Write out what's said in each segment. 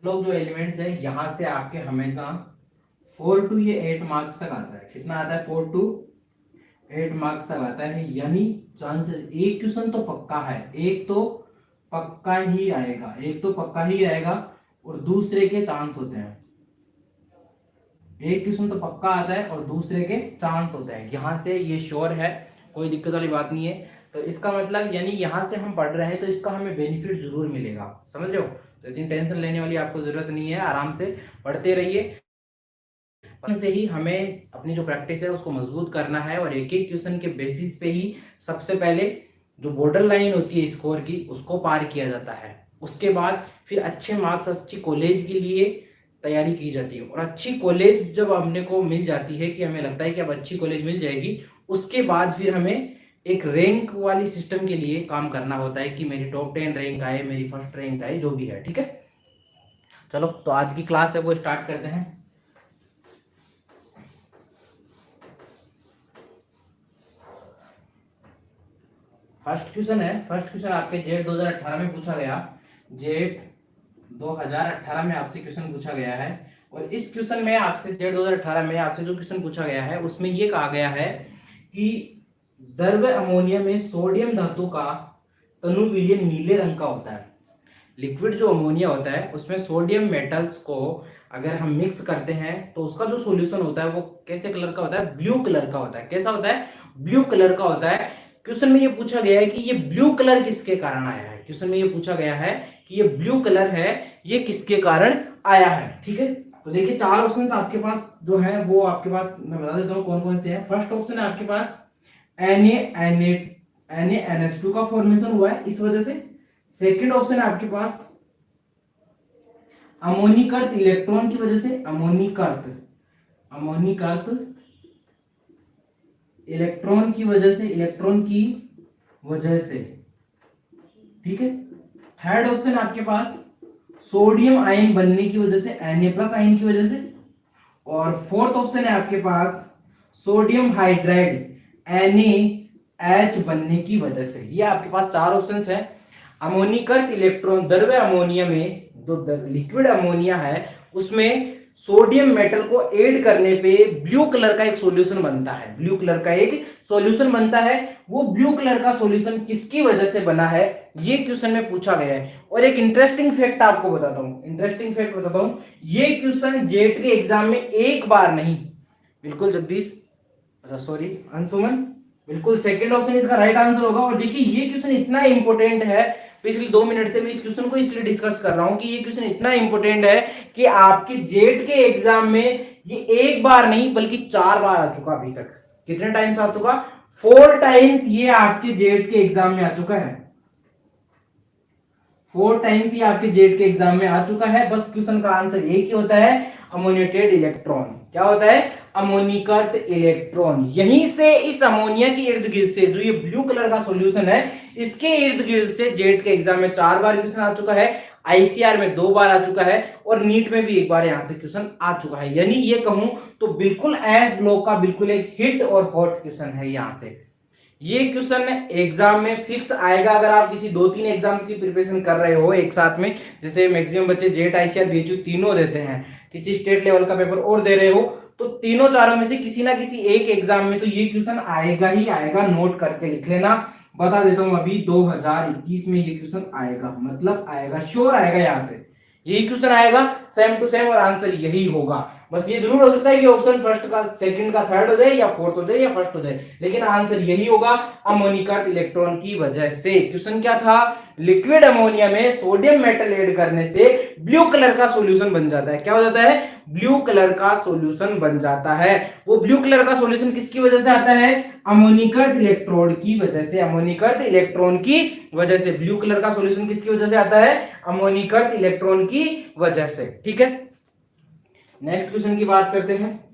लोग जो एलिमेंट्स है यहाँ से आपके हमेशा 4 to ये 8 मार्क्स तक आता है। कितना आता है? 4 to 8 मार्क्स तक आता है। यानी चांसेस एक क्वेश्चन तो पक्का है, एक तो पक्का ही आएगा, एक तो पक्का ही आएगा और दूसरे के चांस होते हैं। एक क्वेश्चन तो पक्का आता है और दूसरे के चांस होते हैं। यहाँ से ये श्योर है, कोई दिक्कत वाली बात नहीं है। तो इसका मतलब यानी यहाँ से हम पढ़ रहे हैं तो इसका हमें बेनिफिट जरूर मिलेगा, समझ रहे हो? तो इतनी टेंशन लेने वाली आपको जरूरत नहीं है, आराम से पढ़ते रहिए। से ही हमें अपनी जो प्रैक्टिस है उसको मजबूत करना है और एक एक क्वेश्चन के बेसिस पे ही सबसे पहले जो बॉर्डर लाइन होती है स्कोर की उसको पार किया जाता है। उसके बाद फिर अच्छे मार्क्स, अच्छी कॉलेज के लिए तैयारी की जाती है। और अच्छी कॉलेज जब हमने को मिल जाती है कि हमें लगता है कि अब अच्छी कॉलेज मिल जाएगी, उसके बाद फिर हमें एक रैंक वाली सिस्टम के लिए काम करना होता है कि मेरी टॉप 10 रैंक आए, मेरी फर्स्ट रैंक आए, जो भी है। ठीक है, चलो तो आज की क्लास है वो स्टार्ट करते हैं। फर्स्ट क्वेश्चन है, फर्स्ट क्वेश्चन आपके जेट 2018 में पूछा गया। जेट 2018 में आपसे क्वेश्चन पूछा गया है और इस क्वेश्चन में आपसे जेट 2018 में आपसे जो क्वेश्चन पूछा गया है उसमें ये कहा गया है कि द्रव्य अमोनिया में सोडियम धातु का तनु विलयन नीले रंग का होता है। लिक्विड जो अमोनिया होता है उसमें सोडियम मेटल्स को अगर हम मिक्स करते हैं तो उसका जो सॉल्यूशन होता है वो कैसे कलर का होता है? ब्लू कलर का होता है। कैसा होता है? ब्लू कलर का होता है। क्वेश्चन में ये पूछा गया है कि ये ब्लू कलर किसके कारण आया है। क्वेश्चन में ये पूछा गया है कि ये ब्लू कलर है ये किसके कारण आया है। ठीक है, तो देखिए चार ऑप्शन आपके पास जो है वो आपके पास मैं बता देता हूँ कौन कौन से हैं। फर्स्ट ऑप्शन है आपके पास NaNH2 का फॉर्मेशन हुआ है इस वजह से। सेकंड ऑप्शन है आपके पास अमोनिकर्त इलेक्ट्रॉन की वजह से। अमोनिकर्त इलेक्ट्रॉन की वजह से, इलेक्ट्रॉन की वजह से। ठीक है, थर्ड ऑप्शन आपके पास सोडियम आयन बनने की वजह से, Na+ आयन की वजह से। और फोर्थ ऑप्शन है आपके पास सोडियम हाइड्राइड NaH बनने की वजह से। ये आपके पास चार ऑप्शंस हैं। अमोनिकर्त इलेक्ट्रॉन, द्रव्य अमोनिया में जो लिक्विड अमोनिया है उसमें सोडियम मेटल को ऐड करने पे ब्लू कलर का एक सॉल्यूशन बनता है। ब्लू कलर का एक सॉल्यूशन बनता है। वो ब्लू कलर का सॉल्यूशन किसकी वजह से बना है ये क्वेश्चन में पूछा गया है। और एक इंटरेस्टिंग फैक्ट आपको बताता हूं, ये क्वेश्चन जेट के एग्जाम में एक बार नहीं, बिल्कुल जगदीश, सॉरी अंशुमन, बिल्कुल सेकंड ऑप्शन इसका राइट आंसर होगा। और देखिए ये क्वेश्चन इतना इंपॉर्टेंट है, पिछले 2 मिनट से मैं इस क्वेश्चन को इसलिए डिस्कस कर रहा हूं कि ये क्वेश्चन इतना इंपॉर्टेंट है कि आपके जेट के एग्जाम में ये एक बार नहीं बल्कि 4 बार आ चुका अभी तक। कितने टाइम्स आ चुका? 4 टाइम्स ये आपके जेट के एग्जाम में आ चुका है। 4 टाइम्स ये आपके जेट के एग्जाम में आ चुका है। बस क्वेश्चन का आंसर एक ही होता है, अमोनिएटेड इलेक्ट्रॉन। क्या होता है? अमोनिकर्त इलेक्ट्रॉन। यहीं से इस अमोनिया के इर्द गिर्द से जो ये ब्लू कलर का सॉल्यूशन है इसके इर्द गिर्द से जेट के एग्जाम में 4 बार क्वेश्चन आ चुका है, आईसीआर में 2 बार आ चुका है और नीट में भी एक बार यहां से क्वेश्चन आ चुका है। यानी ये कहूं तो बिल्कुल एस ब्लॉक का बिल्कुल एक हिट और हॉट क्वेश्चन है। यहां से ये क्वेश्चन एग्जाम में फिक्स आएगा। अगर आप किसी 2-3 एग्जाम्स की प्रिपरेशन कर रहे हो एक साथ में, जैसे मैक्सिमम बच्चे जेट, आईसीआर, बीएचयू तीनों देते हैं, किसी स्टेट लेवल का पेपर और दे रहे हो, तो तीनों चारों में से किसी ना किसी एक एग्जाम में तो ये क्वेश्चन आएगा ही आएगा। नोट करके लिख लेना। बता देता हूं अभी 2021 में ये क्वेश्चन आएगा, मतलब आएगा, श्योर आएगा। यहां से यही क्वेश्चन आएगा सेम टू सेम और आंसर यही होगा। बस ये जरूर हो सकता है कि ऑप्शन फर्स्ट का, सेकंड का थर्ड हो जाए या फोर्थ हो जाए या फर्स्ट हो जाए, लेकिन आंसर यही होगा, अमोनिकर्त इलेक्ट्रॉन की वजह से। क्वेश्चन क्या था? लिक्विड अमोनिया में सोडियम मेटल ऐड करने से ब्लू कलर का सॉल्यूशन बन जाता है। क्या हो जाता है? ब्लू कलर का सॉल्यूशन बन जाता है। वो ब्लू कलर का सॉल्यूशन किसकी वजह से आता है? अमोनिकर्त इलेक्ट्रोड की वजह से। अमोनिकर्त इलेक्ट्रॉन की वजह से ब्लू कलर का सॉल्यूशन किसकी वजह से आता है? अमोनिकर्त इलेक्ट्रॉन की वजह से। ठीक है, नेक्स्ट क्वेश्चन की बात करते हैं।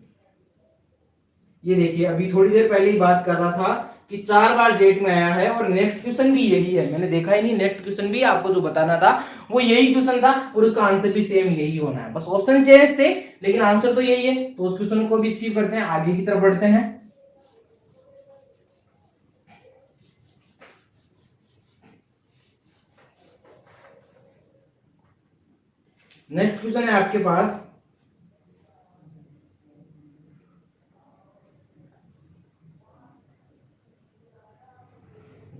ये देखिए अभी थोड़ी देर पहले ही बात कर रहा था कि 4 बार जेट में आया है और नेक्स्ट क्वेश्चन भी यही है। मैंने देखा ही नहीं, नेक्स्ट क्वेश्चन भी आपको जो बताना था वो यही क्वेश्चन था और उसका आंसर भी सेम यही होना है। बस ऑप्शन चेंज थे लेकिन आंसर तो यही है। तो उस क्वेश्चन को भी स्किप करते हैं, आगे की तरफ बढ़ते हैं। नेक्स्ट क्वेश्चन है आपके पास,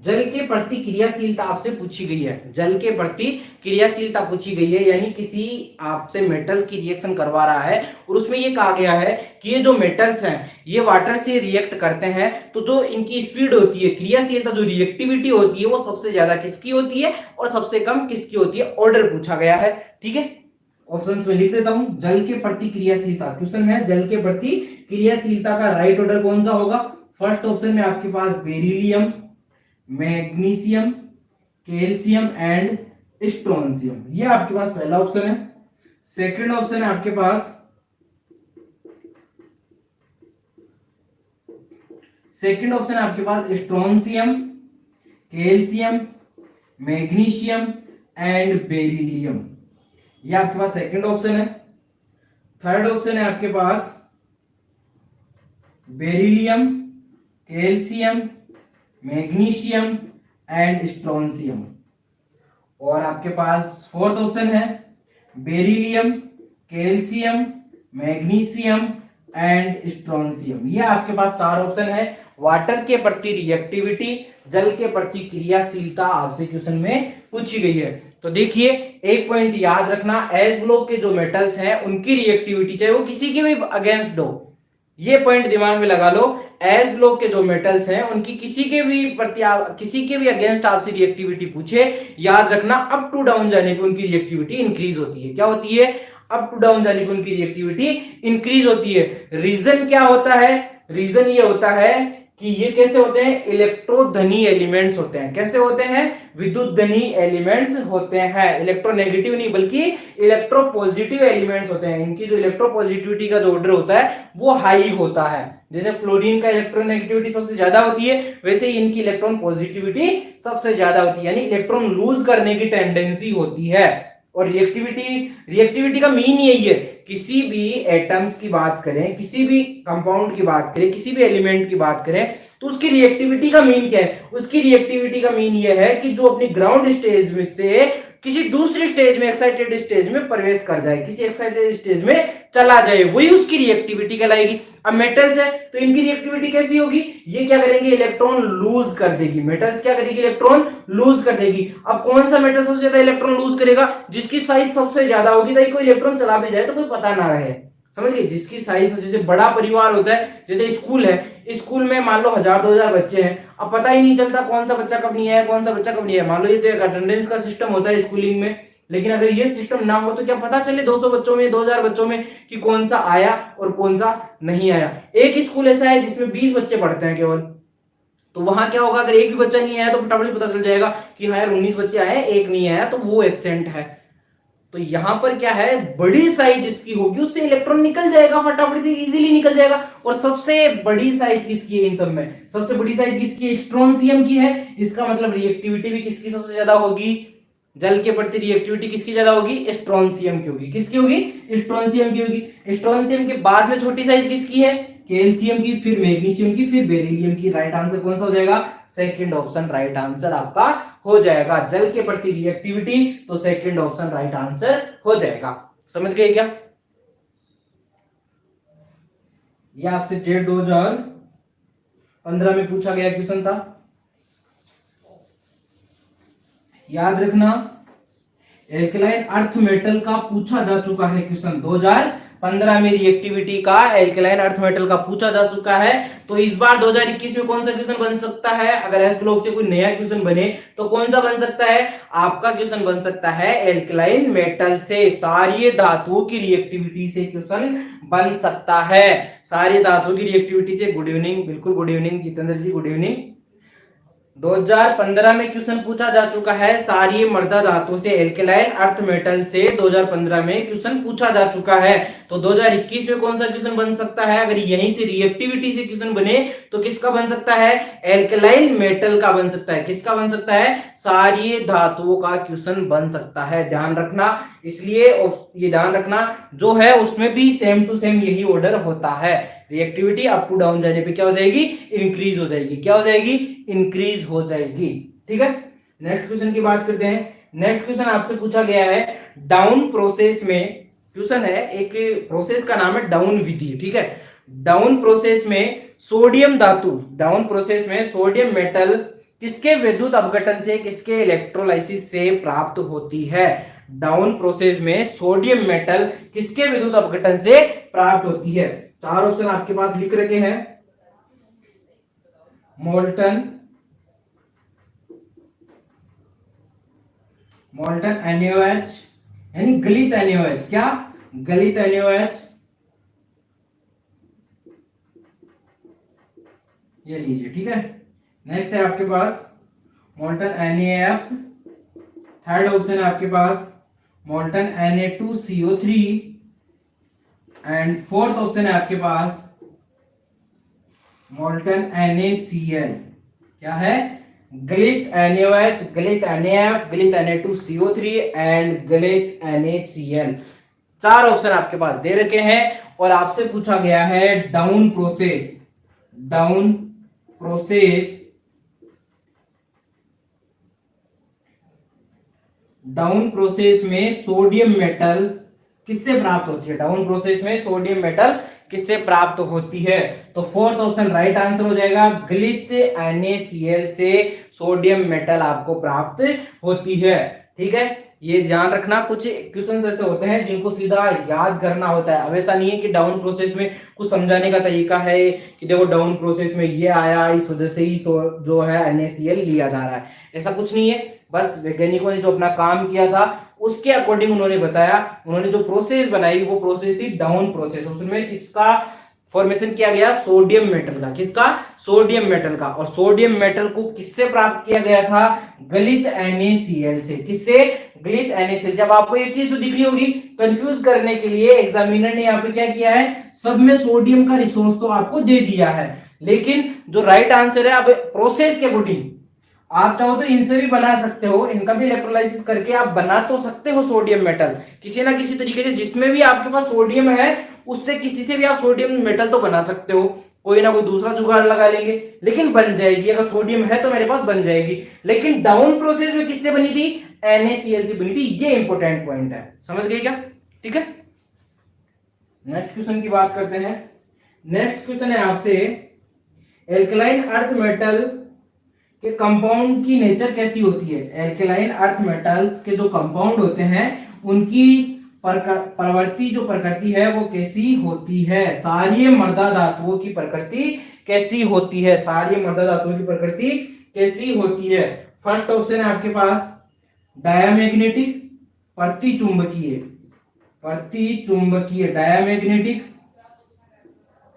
जल के प्रति क्रियाशीलता आपसे पूछी गई है। जल के प्रति क्रियाशीलता पूछी गई है, यानी किसी आपसे मेटल की रिएक्शन करवा रहा है और उसमें ये कहा गया है कि ये जो मेटल्स हैं ये वाटर से रिएक्ट करते हैं, तो जो इनकी स्पीड होती है, क्रियाशीलता जो रिएक्टिविटी होती है वो सबसे ज्यादा किसकी होती है और सबसे कम किसकी होती है, ऑर्डर पूछा गया है। ठीक है, ऑप्शन में लिख देता हूं, जल के प्रति क्रियाशीलता, क्वेश्चन है जल के प्रति क्रियाशीलता का राइट ऑर्डर कौन सा होगा। फर्स्ट ऑप्शन में आपके पास beryllium, magnesium, calcium and strontium, ये आपके पास पहला ऑप्शन है। सेकंड ऑप्शन है आपके पास, सेकंड ऑप्शन है आपके पास strontium, calcium, magnesium and beryllium, ये आपके पास सेकंड ऑप्शन है। थर्ड ऑप्शन है आपके पास beryllium, calcium, magnesium and strontium, और आपके पास फोर्थ ऑप्शन है beryllium, calcium, magnesium and strontium, ये आपके पास चार ऑप्शन है। वाटर के प्रति रिएक्टिविटी, जल के प्रति क्रियाशीलता आपसे क्वेश्चन में पूछी गई है। तो देखिए एक पॉइंट याद रखना, एस ब्लॉक के जो मेटल्स हैं उनकी रिएक्टिविटी चाहे वो किसी के भी अगेंस्ट हो, ये पॉइंट दिमाग में लगा लो, एस ब्लॉक के जो मेटल्स हैं उनकी किसी के भी प्रति, किसी के भी अगेंस्ट आपसे रिएक्टिविटी पूछे, याद रखना अप टू डाउन जाने पर उनकी रिएक्टिविटी इंक्रीज होती है। क्या होती है, अप टू डाउन जाने पर उनकी रिएक्टिविटी इंक्रीज होती है। रीजन क्या होता है, रीजन ये होता है कि ये कैसे होते हैं, इलेक्ट्रोधनी एलिमेंट्स होते हैं। कैसे होते हैं, विद्युत धनी एलिमेंट्स होते हैं, इलेक्ट्रोनेगेटिव नहीं बल्कि इलेक्ट्रोपॉजिटिव एलिमेंट्स होते हैं। इनकी जो इलेक्ट्रोपॉजिटिविटी का जो ऑर्डर होता है वो हाई होता है। जैसे फ्लोरीन का इलेक्ट्रोनेगेटिविटी सबसे ज्यादा होती है, वैसे ही इनकी इलेक्ट्रॉन पॉजिटिविटी सबसे ज्यादा होती है, यानी इलेक्ट्रॉन लूज करने की टेंडेंसी होती है। और रिएक्टिविटी का मीन यही है, किसी भी एटम्स की बात करें, किसी भी कंपाउंड की बात करें, किसी भी एलिमेंट की बात करें, तो उसकी रिएक्टिविटी का मीन क्या है, उसकी रिएक्टिविटी का मीन यह है कि जो अपनी ग्राउंड स्टेज में से किसी दूसरी स्टेज में, एक्साइटेड स्टेज में प्रवेश कर जाए, किसी एक्साइटेड स्टेज में चला जाए, वही उसकी रिएक्टिविटी कहलाएगी। अब मेटल्स है तो इनकी रिएक्टिविटी कैसी होगी, ये क्या करेंगे, इलेक्ट्रॉन लूज कर देगी। मेटल्स क्या करेगी, इलेक्ट्रॉन लूज कर देगी। अब कौन सा मेटल सबसे ज्यादा इलेक्ट्रॉन लूज करेगा, जिसकी साइज सबसे ज्यादा होगी, ताकि कोई इलेक्ट्रॉन चला भी जाए तो कोई पता ना रहे। समझ गए, जिसकी साइज, जैसे बड़ा परिवार होता है, जैसे स्कूल है, स्कूल में मान लो 1000-2000 बच्चे हैं, अब पता ही नहीं चलता कौन सा बच्चा कब नहीं आया, कौन सा बच्चा कब नहीं आया। मान लो ये तो एक अटेंडेंस का सिस्टम होता है स्कूलिंग में, लेकिन अगर ये सिस्टम ना हो तो क्या पता चले 200 बच्चों में, 2000 बच्चों में कि कौन सा आया और कौन सा नहीं आया। एक स्कूल ऐसा है जिसमें 20 बच्चे पढ़ते हैं केवल, तो वहां क्या होगा, अगर एक भी बच्चा नहीं आया तो फटाफट से पता चल जाएगा कि हाँ यार 19 बच्चे आए, एक नहीं आया तो वो एब्सेंट है। तो यहां पर क्या है, बड़ी साइज जिसकी होगी उससे इलेक्ट्रॉन निकल जाएगा, फटाफट से इजीली निकल जाएगा। और सबसे बड़ी साइज किसकी है इन सब में, सबसे बड़ी साइज किसकी है, स्ट्रोंशियम की है। इसका मतलब रिएक्टिविटी भी किसकी सबसे ज्यादा होगी, जल के प्रति रिएक्टिविटी किसकी ज्यादा होगी, स्ट्रोंशियम की होगी। किसकी होगी, स्ट्रोंशियम की होगी। स्ट्रोंशियम के बाद में छोटी साइज किसकी है, कैल्शियम की, फिर मैग्नीशियम की, फिर बेरिलियम की। राइट आंसर कौन सा हो जाएगा, सेकंड ऑप्शन राइट आंसर आपका हो जाएगा। जल के प्रति रिएक्टिविटी, तो सेकंड ऑप्शन राइट आंसर हो जाएगा। समझ गए क्या, यह आपसे जेट 2015 में पूछा गया क्वेश्चन था, याद रखना। एल्कलाइन अर्थ मेटल का पूछा जा चुका है क्वेश्चन, 2015 में रिएक्टिविटी का एल्कलाइन अर्थ मेटल का पूछा जा चुका है। तो इस बार 2021 में कौन सा क्वेश्चन बन सकता है, अगर एस ब्लॉक से कोई नया क्वेश्चन बने तो कौन सा बन सकता है, आपका क्वेश्चन बन सकता है एल्कलाइन मेटल से, सारी धातुओं की रिएक्टिविटी से क्वेश्चन बन सकता है, सारी धातुओं की रिएक्टिविटी से। गुड इवनिंग, बिल्कुल गुड इवनिंग जितेंद्र जी, गुड इवनिंग। 2015 में क्वेश्चन पूछा जा चुका है, सारी मर्दा धातु से, एल्कलाइन अर्थ मेटल से 2015 में क्वेश्चन पूछा जा चुका है। तो 2021 में कौन सा क्वेश्चन बन सकता है, अगर यहीं से रिएक्टिविटी से क्वेश्चन बने तो किसका बन सकता है, एल्कलाइन मेटल का बन सकता है। किसका बन सकता है, सारी धातुओं का क्वेश्चन बन सकता है, ध्यान रखना। इसलिए ये ध्यान रखना, जो है उसमें भी सेम टू सेम यही ऑर्डर होता है। रिएक्टिविटी अप टू डाउन जाने पे क्या हो जाएगी, इंक्रीज हो जाएगी। क्या हो जाएगी, इंक्रीज हो जाएगी। ठीक है, नेक्स्ट क्वेश्चन की बात करते हैं। नेक्स्ट क्वेश्चन आपसे पूछा गया है डाउन प्रोसेस में, क्वेश्चन है एक प्रोसेस का नाम है डाउन विधि, ठीक है। डाउन प्रोसेस में सोडियम धातु, डाउन प्रोसेस में सोडियम मेटल किसके विद्युत अपघटन से, किसके इलेक्ट्रोलाइसिस से प्राप्त होती है। डाउन प्रोसेस में सोडियम मेटल किसके विद्युत अपघटन से प्राप्त होती है। चार ऑप्शन आपके पास लिख रखे हैं, मोल्टन, मोल्टन NaOH यानी गलित NaOH, क्या गलित NaOH, ये लीजिए, ठीक है। नेक्स्ट है आपके पास मोल्टन NaF, थर्ड ऑप्शन है आपके पास molten Na2CO3 and fourth option है आपके पास मोल्टन NaCl, क्या है गलित NaOH, गलित NaF, गलित Na2CO3 एंड गलित NaCl। चार ऑप्शन आपके पास दे रखे हैं और आपसे पूछा गया है down process, down process, down process में सोडियम मेटल किससे प्राप्त होती है, डाउन प्रोसेस में सोडियम मेटल किससे प्राप्त होती है। तो फोर्थ ऑप्शन राइट आंसर हो जाएगा, गलित NaCl से सोडियम मेटल आपको प्राप्त होती है, ठीक है। ये ध्यान रखना, कुछ क्वेश्चंस ऐसे होते हैं जिनको सीधा याद करना होता है। अब ऐसा नहीं है कि डाउन प्रोसेस में कुछ समझाने का तरीका है कि देखो डाउन प्रोसेस में ये आया, इस वजह से ही जो है NaCl लिया जा रहा है, ऐसा कुछ नहीं है। बस वैज्ञानिकों ने जो अपना काम किया था उसके अकॉर्डिंग उन्होंने बताया, उन्होंने जो प्रोसेस बनाई वो प्रोसेस थी डाउन प्रोसेस। उसमें किसका फॉर्मेशन किया गया, सोडियम मेटल का, किसका सोडियम मेटल का, और सोडियम मेटल को किससे प्राप्त किया गया था, गलित NaCl से, किससे गलित NaCl। जब आपको ये चीज तो दिख रही होगी, कंफ्यूज करने के लिए एग्जामिनर ने यहाँ पे क्या किया है, सब में सोडियम का रिसोर्स तो आपको दे दिया है, लेकिन जो राइट आंसर है अब प्रोसेस के अकॉर्डिंग आप चाहो तो इनसे भी बना सकते हो, इनका भी इलेक्ट्रोलाइसिस करके आप बना तो सकते हो सोडियम मेटल किसी ना किसी तरीके से, जिसमें भी आपके पास सोडियम है उससे किसी से भी आप सोडियम मेटल तो बना सकते हो, कोई ना कोई दूसरा जुगाड़ लगा लेंगे, लेकिन बन जाएगी। अगर सोडियम है तो मेरे पास बन जाएगी। लेकिन डाउन प्रोसेस में किससे बनी थी, NaCl से बनी थी। ये इंपॉर्टेंट पॉइंट है, समझ गए क्या, ठीक है। नेक्स्ट क्वेश्चन की बात करते हैं। नेक्स्ट क्वेश्चन है आपसे, एल्कलाइन अर्थ मेटल के कंपाउंड की नेचर कैसी होती है। एल्कलाइन अर्थ मेटल्स के जो कंपाउंड होते हैं उनकी प्रवृत्ति, जो प्रकृति है वो कैसी होती है। सारी मृदा धातुओं की प्रकृति कैसी होती है, सारी मृदा धातुओं की प्रकृति कैसी होती है। फर्स्ट ऑप्शन है आपके पास डायामैग्नेटिक, प्रतिचुंबकीय, प्रतिचुंबकीय डायामैग्नेटिक।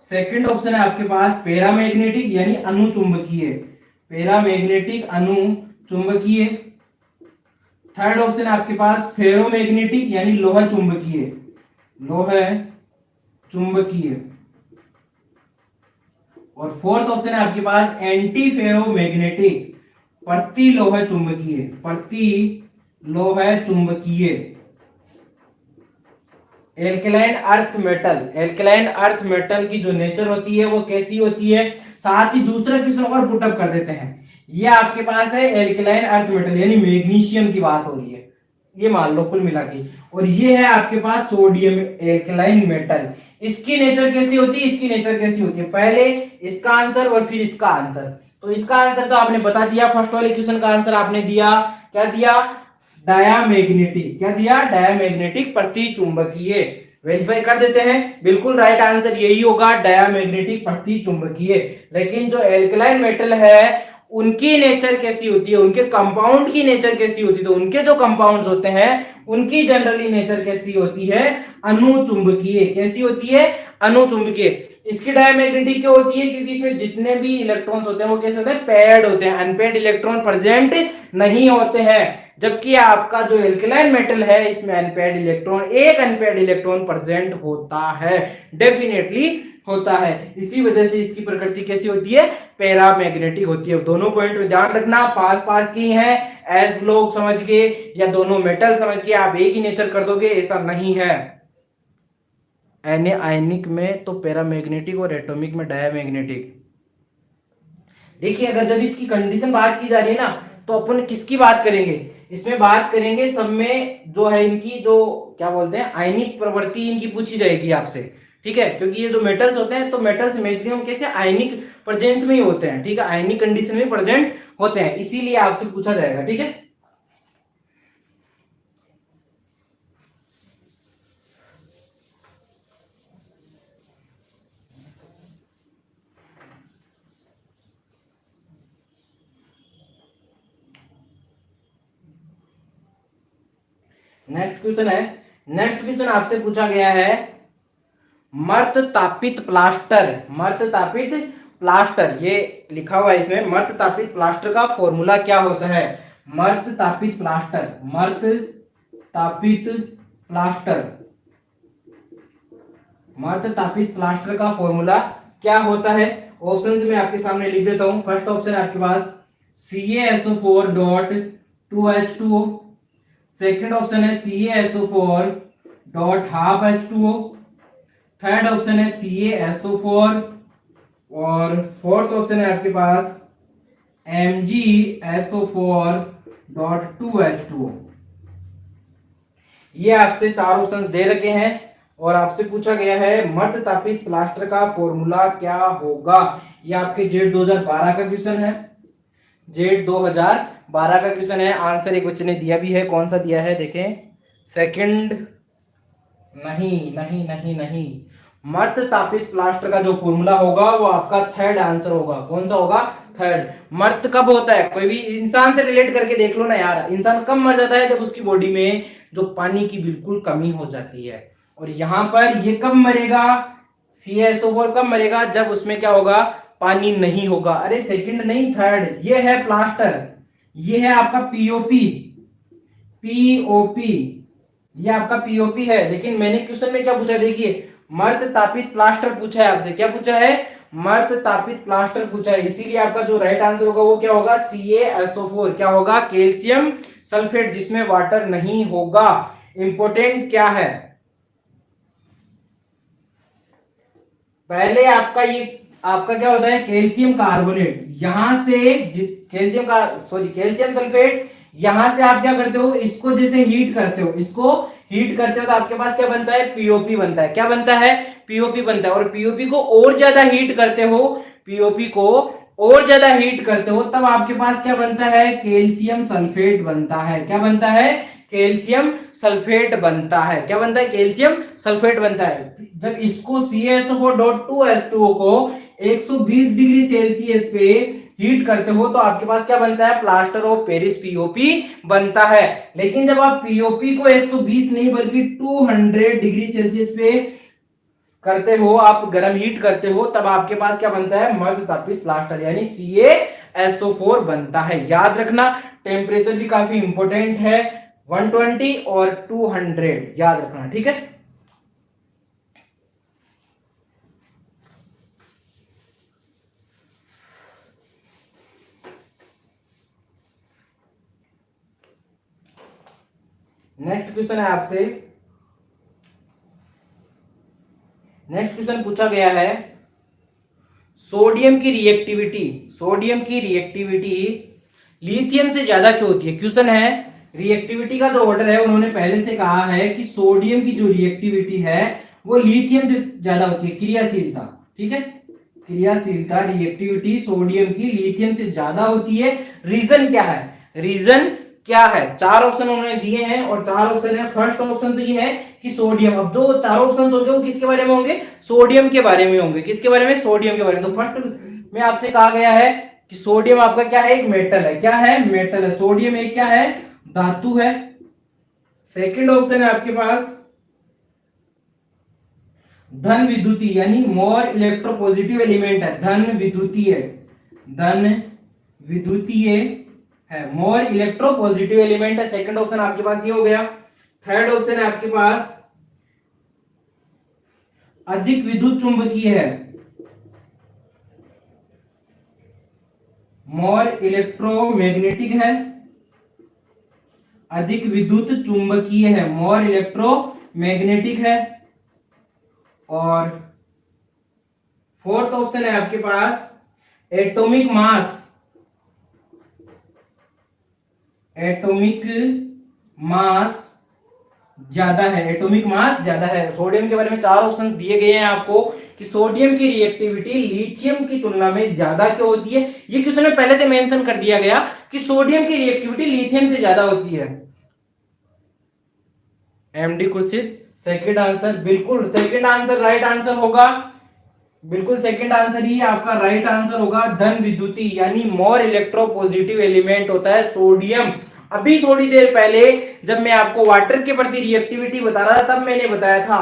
सेकंड ऑप्शन है आपके पास पैरामैग्नेटिक यानी अनुचुंबकीय, पैरामैग्नेटिक अनुचुंबकीय। थर्ड ऑप्शन है आपके पास फेरोमैग्नेटिक यानी लोहा चुंबकीय, लोहा चुंबकीय। और फोर्थ ऑप्शन है आपके पास एंटी फेरोमैग्नेटिक, प्रति लोहा चुंबकीय, प्रति लोहा चुंबकीय। Alkaline earth metal, alkaline earth metal की जो नेचर होती है वो कैसी होती है। साथ ही दूसरा क्वेश्चन और पुटअप कर देते हैं। ये आपके पास है एल्कलाइन अर्थ मेटल यानी मैग्नीशियम की बात हो रही है, ये मान लो कुल मिला के। और ये है आपके पास सोडियम एल्कलाइन मेटल, इसकी नेचर कैसी होती है, इसकी नेचर कैसी होती है। पहले इसका आंसर और फिर इसका आंसर। तो इसका आंसर तो आपने बता दिया, फर्स्ट वाले क्वेश्चन का आंसर आपने दिया, क्या दिया, डायामैग्नेटिक, क्या दिया, डायामैग्नेटिक प्रतिचुंबकीय। वेरीफाई कर देते हैं, बिल्कुल राइट आंसर यही होगा, डायामैग्नेटिक प्रतिचुंबकीय। लेकिन जो एल्कलाइन मेटल है उनकी नेचर कैसी होती है, उनके कंपाउंड की नेचर कैसी होती है। तो उनके जो कंपाउंड्स होते हैं उनकी जनरली नेचर कैसी होती है, अनुचुंबकीय। कैसी होती है, अनुचुंबकीय। इसकी डायमैग्नेटिक क्यों होती है, क्योंकि इसमें जितने भी इलेक्ट्रॉन्स होते हैं वो कैसे होते हैं, पेयर्ड होते हैं, अनपेयर्ड इलेक्ट्रॉन प्रेजेंट नहीं होते हैं। जबकि आपका जो एल्कलाइन मेटल है इसमें अनपेयर्ड इलेक्ट्रॉन, एक अनपेयर्ड इलेक्ट्रॉन प्रेजेंट होता है, डेफिनेटली होता है। इसी वजह से इसकी प्रकृति कैसी होती है, पैरामैग्नेटिक होती है। दोनों पॉइंट में ध्यान रखना, पास पास की है, एस ब्लॉक समझ के या दोनों मेटल समझ के आप एक ही नेचर कर दोगे, ऐसा नहीं है। आयनिक में तो पैरामैग्नेटिक और एटॉमिक में डायामैग्नेटिक। देखिए अगर जब इसकी कंडीशन बात की जा रही है ना तो अपन किसकी बात करेंगे, इसमें बात करेंगे सब में जो है इनकी जो क्या बोलते हैं आयनिक प्रवृत्ति इनकी पूछी जाएगी आपसे, ठीक है, क्योंकि ये जो मेटल्स होते हैं तो मेटल्स मैक्सिमम कैसे आयनिक प्रेजेंस में ही होते हैं, ठीक है, आयनिक कंडीशन में प्रेजेंट होते हैं, इसीलिए आपसे पूछा जाएगा, ठीक है। नेक्स्ट क्वेश्चन है, नेक्स्ट क्वेश्चन आपसे पूछा गया है मर्त तापित प्लास्टर, मर्त तापित प्लास्टर, ये लिखा हुआ है इसमें, मर्त तापित प्लास्टर का फॉर्मूला क्या होता है। मर्त तापित प्लास्टर, मर्त तापित प्लास्टर, मर्त तापित प्लास्टर का फॉर्मूला क्या होता है। ऑप्शन में आपके सामने लिख देता हूं। फर्स्ट ऑप्शन है आपके पास CaSO4.2H2O, सेकेंड ऑप्शन है CaSO4.12H2O, थर्ड ऑप्शन है CaSO4 और फोर्थ ऑप्शन है आपके पास MgSO4.2H2O। ये आपसे चार ऑप्शंस दे रखे हैं और आपसे पूछा गया है मर्द तापित प्लास्टर का फॉर्मूला क्या होगा। ये आपके जेट 2012 का क्वेश्चन है, जेट 2012 का क्वेश्चन है। आंसर एक बच्चे ने दिया भी है, कौन सा दिया है देखें, सेकंड, नहीं नहीं नहीं नहीं, मर्द तापित प्लास्टर का जो फॉर्मूला होगा वो आपका थर्ड आंसर होगा। कौन सा होगा, थर्ड। मर्द कब होता है, कोई भी इंसान से रिलेट करके देख लो ना यार, इंसान कब मर जाता है, जब उसकी बॉडी में जो पानी की बिल्कुल कमी हो जाती है। और यहां पर ये कब मरेगा, CaSO4 कब मरेगा, जब उसमें क्या होगा, पानी नहीं होगा। अरे सेकंड नहीं थर्ड, ये है प्लास्टर, ये है आपका पीओपी, पीओपी, ये आपका पीओपी है। लेकिन मैंने क्वेश्चन में क्या पूछा, देखिए मर्द तापित प्लास्टर पूछा है आपसे, क्या पूछा है, मर्द तापित प्लास्टर पूछा है, इसीलिए आपका जो राइट आंसर होगा वो क्या होगा, CaSO4, क्या होगा, कैल्शियम सल्फेट, जिसमें वाटर नहीं होगा। इंपोर्टेंट क्या है, पहले आपका ये आपका क्या होता है, कैल्शियम कार्बोनेट, यहां से कैल्शियम का सॉरी कैल्शियम सल्फेट, यहां से आप क्या करते हो, इसको जैसे हीट करते हो, इसको हीट करते हो तो आपके पास क्या बनता है, पीओपी बनता है। क्या बनता है, पीओपी बनता है। और पीओपी को और ज्यादा हीट करते हो, पीओपी को और ज्यादा हीट करते हो, तब आपके पास क्या बनता है, कैल्शियम सल्फेट बनता है। क्या बनता है, कैल्शियम सल्फेट बनता है। क्या बनता है, कैल्शियम सल्फेट बनता है। जब इसको CaSO4.2H2O को 120 डिग्री सेल्सियस पे हीट करते हो तो आपके पास क्या बनता है, प्लास्टर ऑफ पेरिस पीओपी बनता है। लेकिन जब आप पीओपी को 120 नहीं बल्कि 200 डिग्री सेल्सियस पे करते हो, आप गर्म हीट करते हो, तब आपके पास क्या बनता है, मर्द तापित प्लास्टर यानी CaSO4 बनता है। याद रखना टेम्परेचर भी काफी इंपॉर्टेंट है, 120 और 200 याद रखना, ठीक है। नेक्स्ट क्वेश्चन है आपसे, नेक्स्ट क्वेश्चन पूछा गया है सोडियम की रिएक्टिविटी, सोडियम की रिएक्टिविटी लिथियम से ज्यादा क्यों होती है। क्वेश्चन है, रिएक्टिविटी का जो ऑर्डर है उन्होंने पहले से कहा है कि सोडियम की जो रिएक्टिविटी है वो लिथियम से ज्यादा होती है, क्रियाशीलता, ठीक है, क्रियाशीलता रिएक्टिविटी सोडियम की लिथियम से ज्यादा होती है। रीजन क्या है, रीजन क्या है, चार ऑप्शन उन्होंने दिए हैं और चार ऑप्शन है। फर्स्ट ऑप्शन तो ये है कि सोडियम, अब जो चार ऑप्शन होंगे वो किसके बारे में होंगे, सोडियम के बारे में होंगे। किसके बारे में, सोडियम के बारे में। तो फर्स्ट में आपसे कहा गया है कि सोडियम आपका क्या है, एक मेटल है। क्या है, मेटल है। सोडियम एक क्या है, धातु है। सेकंड ऑप्शन है आपके पास धन विद्युतीय यानी मोर इलेक्ट्रोपॉजिटिव एलिमेंट है, धन विद्युतीय, धन विद्युतीय है, मोर इलेक्ट्रोपॉजिटिव एलिमेंट है। सेकंड ऑप्शन आपके पास ये हो गया। थर्ड ऑप्शन है आपके पास अधिक विद्युत चुंबकीय है, मोर इलेक्ट्रोमैग्नेटिक है, अधिक विद्युत चुंबकीय है, मोर इलेक्ट्रोमैग्नेटिक है। और फोर्थ ऑप्शन है आपके पास एटॉमिक मास, एटॉमिक मास ज्यादा है, एटॉमिक मास ज्यादा है। सोडियम के बारे में 4 ऑप्शन दिए गए हैं आपको कि सोडियम की रिएक्टिविटी लिथियम की तुलना में ज्यादा क्यों होती है। ये क्वेश्चन में पहले से मेंशन कर दिया गया कि सोडियम की रिएक्टिविटी लिथियम से ज्यादा होती है। एमडी खुर्शीद सेकंड आंसर, बिल्कुल सेकंड आंसर राइट आंसर होगा, बिल्कुल सेकंड आंसर ही आपका राइट आंसर होगा। धन विद्युती यानी मोर इलेक्ट्रोपॉजिटिव एलिमेंट होता है सोडियम। अभी थोड़ी देर पहले जब मैं आपको वाटर के प्रति रिएक्टिविटी बता रहा था तब मैंने बताया था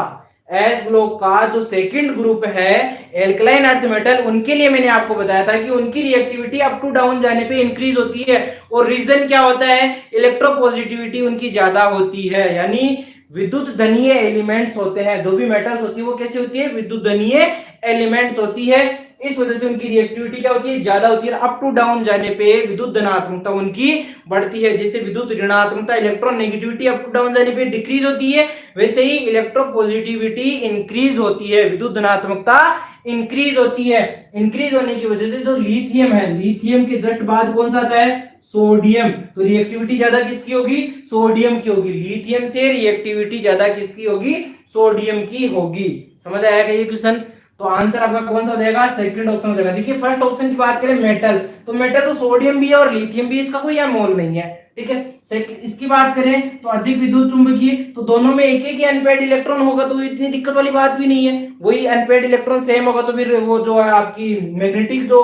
एस ब्लॉक का जो सेकंड ग्रुप है एल्कलाइन अर्थ मेटल, उनके लिए मैंने आपको बताया था कि उनकी रिएक्टिविटी अप टू डाउन जाने पे इंक्रीज होती है। और रीजन क्या होता है, इलेक्ट्रोपॉजिटिविटी उनकी ज्यादा होती है। यानी विद्युत धनीय एलिमेंट्स होते हैं, जो भी मेटल्स होती है वो कैसी होती है, विद्युत धनीय एलिमेंट्स होती है। इस वजह से उनकी रिएक्टिविटी क्या होती है, ज्यादा होती है। अप टू डाउन जाने पे विद्युत धनात्मकता उनकी बढ़ती है। जैसे विद्युत ऋणात्मकता electronegativity up to down जाने पे डिक्रीज होती है, वैसे ही इलेक्ट्रोपॉजिटिविटी इंक्रीज होती है, विद्युत धनात्मकता इंक्रीज होती है। इंक्रीज होने की वजह से जो लिथियम है, लिथियम के जस्ट बाद कौन सा आता है, सोडियम। तो रिएक्टिविटी ज्यादा किसकी होगी, सोडियम की होगी। लिथियम से रिएक्टिविटी ज्यादा किसकी होगी, सोडियम की होगी। समझ आया क्या ये क्वेश्चन। तो आंसर आपका कौन सा हो जाएगा, सेकंड ऑप्शन हो जाएगा। देखिए फर्स्ट ऑप्शन की बात करें मेटल, तो मेटल तो सोडियम भी है और लिथियम भी, इसका कोई मोल नहीं है, ठीक है। इसकी बात करें तो अधिक विद्युत चुंबकीय, तो दोनों में एक एक ही अनपेड इलेक्ट्रॉन होगा तो इतनी दिक्कत वाली बात भी नहीं है। वही अनपेड इलेक्ट्रॉन सेम होगा तो फिर वो जो है आपकी मैग्नेटिक जो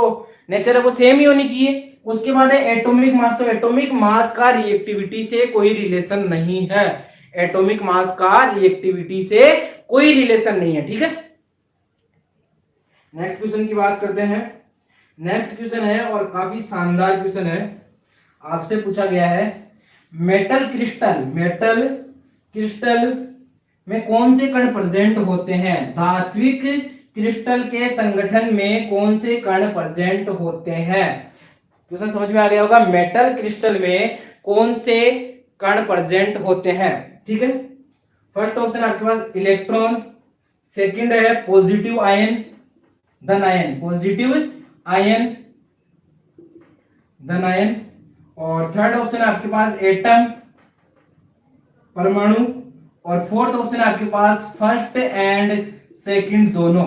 नेचर है वो सेम ही होनी चाहिए। उसके बाद है एटॉमिक मास, तो एटॉमिक मास का रिएक्टिविटी से कोई रिलेशन नहीं है, एटॉमिक मास का रिएक्टिविटी से कोई रिलेशन नहीं है, ठीक है। नेक्स्ट क्वेश्चन की बात करते हैं। नेक्स्ट क्वेश्चन है और काफी शानदार क्वेश्चन है, आपसे पूछा गया है मेटल क्रिस्टल में कौन से कण प्रेजेंट होते हैं। धात्विक क्रिस्टल के संगठन में कौन से कण प्रेजेंट होते हैं। क्वेश्चन समझ में आ गया होगा, मेटल क्रिस्टल में कौन से कण प्रेजेंट होते हैं, ठीक है। फर्स्ट ऑप्शन आपके पास इलेक्ट्रॉन, सेकंड है पॉजिटिव आयन धन आयन, पॉजिटिव आयन धन आयन, और थर्ड ऑप्शन आपके पास एटम परमाणु, और फोर्थ ऑप्शन आपके पास फर्स्ट एंड सेकंड दोनों।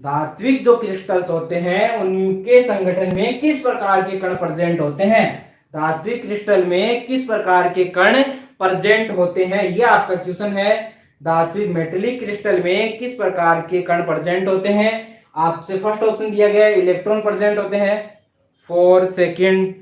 धात्विक जो क्रिस्टल्स होते हैं उनके संगठन में किस प्रकार के कण प्रेजेंट होते हैं, धात्विक क्रिस्टल में किस प्रकार के कण प्रेजेंट होते हैं, यह आपका क्वेश्चन है। धात्विक मेटेलिक क्रिस्टल में किस प्रकार के कण प्रेजेंट होते हैं। आपसे फर्स्ट ऑप्शन दिया गया है इलेक्ट्रॉन प्रेजेंट होते हैं, फॉर सेकंड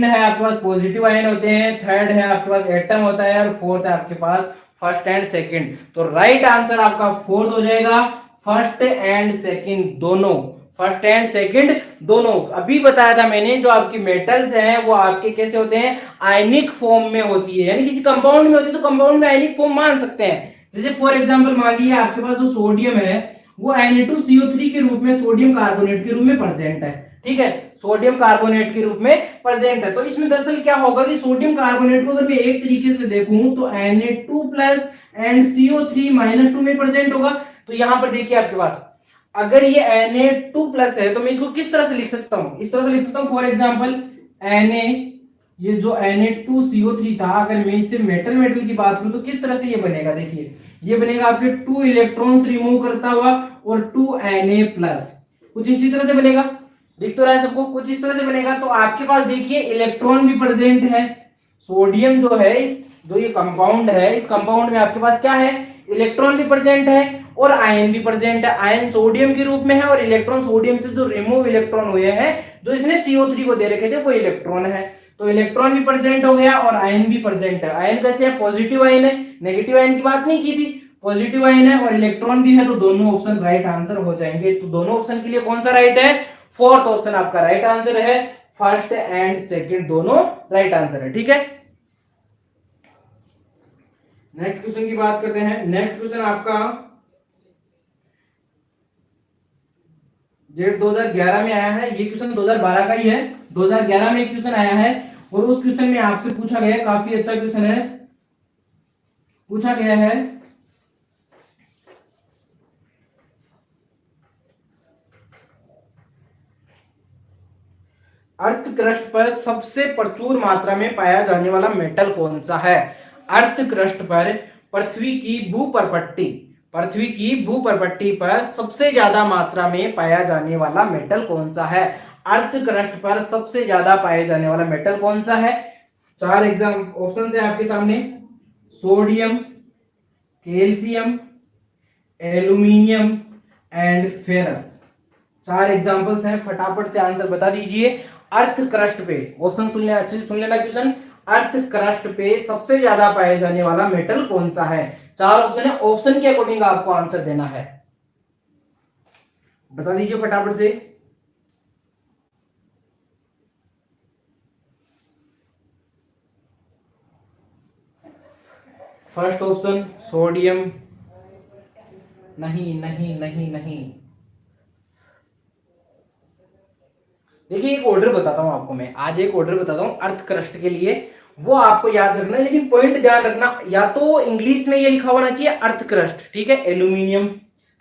है आपके पास पॉजिटिव आयन होते हैं, थर्ड है आपके पास एटम होता है, और फोर्थ है आपके पास फर्स्ट एंड सेकंड। तो राइट आंसर आपका फोर्थ हो जाएगा, फर्स्ट एंड सेकंड दोनों, फर्स्ट एंड सेकंड दोनों। अभी बताया था मैंने जो आपकी मेटल्स हैं वो आपके कैसे होते हैं, आयनिक फॉर्म में होती है, यानी किसी कंपाउंड में होती है तो कंपाउंड में आयनिक फॉर्म मान सकते हैं। जैसे फॉर एग्जांपल मान लीजिए आपके पास जो सोडियम है वो Na2CO3 के रूप में सोडियम कार्बोनेट के रूप में प्रेजेंट है, ठीक है, सोडियम कार्बोनेट के रूप में प्रेजेंट है। तो इसमें दरअसल क्या होगा कि सोडियम कार्बोनेट को अगर मैं एक तरीके से देखूं तो Na2+ एंड CO3- 2 में प्रेजेंट होगा। तो यहां पर देखिए आपके पास अगर ये Na2+ है तो मैं इसको किस तरह से लिख सकता हूं, इस तरह से लिख सकता हूं। फॉर एग्जांपल Na, ये जो Na2CO3 था, अगर मैं इससे मेटल की बात करूं तो किस तरह से ये बनेगा, देखिए ये बनेगा आपके 2 इलेक्ट्रॉन्स रिमूव करता हुआ और 2 Na+, कुछ इसी तरह से बनेगा, दिख तो रहा है सबको, कुछ इस तरह से बनेगा। तो आपके पास देखिए इलेक्ट्रॉन भी प्रेजेंट है, सोडियम जो है इस जो ये कंपाउंड है इस कंपाउंड में आपके पास क्या है, इलेक्ट्रॉन भी प्रेजेंट है और आयन भी प्रेजेंट है। आयन सोडियम के रूप में है और इलेक्ट्रॉन सोडियम से जो रिमूव इलेक्ट्रॉन हुए हैं जो इसने CO3 को दे रखे थे वो इलेक्ट्रॉन है। तो इलेक्ट्रॉन भी प्रेजेंट हो गया और आयन भी प्रेजेंट है। आयन कैसे है, पॉजिटिव आयन है, नेगेटिव आयन की बात नहीं की थी, पॉजिटिव आयन है और इलेक्ट्रॉन भी है, तो दोनों ऑप्शन राइट आंसर हो जाएंगे। तो दोनों ऑप्शन के लिए कौन सा राइट है, फोर्थ ऑप्शन आपका राइट आंसर है, फर्स्ट एंड सेकंड दोनों राइट आंसर है, ठीक है। नेक्स्ट क्वेश्चन की बात करते हैं। नेक्स्ट क्वेश्चन आपका जेट 2011 में आया है, ये क्वेश्चन 2012 का ही है, 2011 में एक क्वेश्चन आया है और उस क्वेश्चन में आपसे पूछा गया है, काफी अच्छा क्वेश्चन है, पूछा गया है अर्थ क्रस्ट पर सबसे प्रचुर मात्रा में पाया जाने वाला मेटल कौन सा है? अर्थ क्रस्ट पर पृथ्वी की भूप्रपट्टी पर सबसे ज्यादा मात्रा में पाया जाने वाला मेटल कौन सा है? अर्थ क्रस्ट पर सबसे ज्यादा पाए जाने वाला मेटल कौन सा है? 4 एग्जाम ऑप्शन है आपके सामने, sodium, calcium, aluminium and ferrous. 4 examples हैं, फटाफट से आंसर बता दीजिए। अर्थ क्रस्ट पे, ऑप्शन सुन लेना, अच्छे से सुन लेना क्वेश्चन। अर्थ क्रस्ट पे सबसे ज्यादा पाए जाने वाला मेटल कौन सा है? 4 ऑप्शन है, ऑप्शन के अकॉर्डिंग आपको आंसर देना है, बता दीजिए फटाफट से। फर्स्ट ऑप्शन सोडियम, नहीं नहीं नहीं नहीं। देखिए एक ऑर्डर बताता हूं आपको, मैं आज एक ऑर्डर बताता हूं अर्थ क्रस्ट के लिए, वो आपको याद रखना है, लेकिन पॉइंट ध्यान रखना, या तो इंग्लिश में ये लिखा होना चाहिए अर्थ क्रस्ट, ठीक है, एल्यूमिनियम।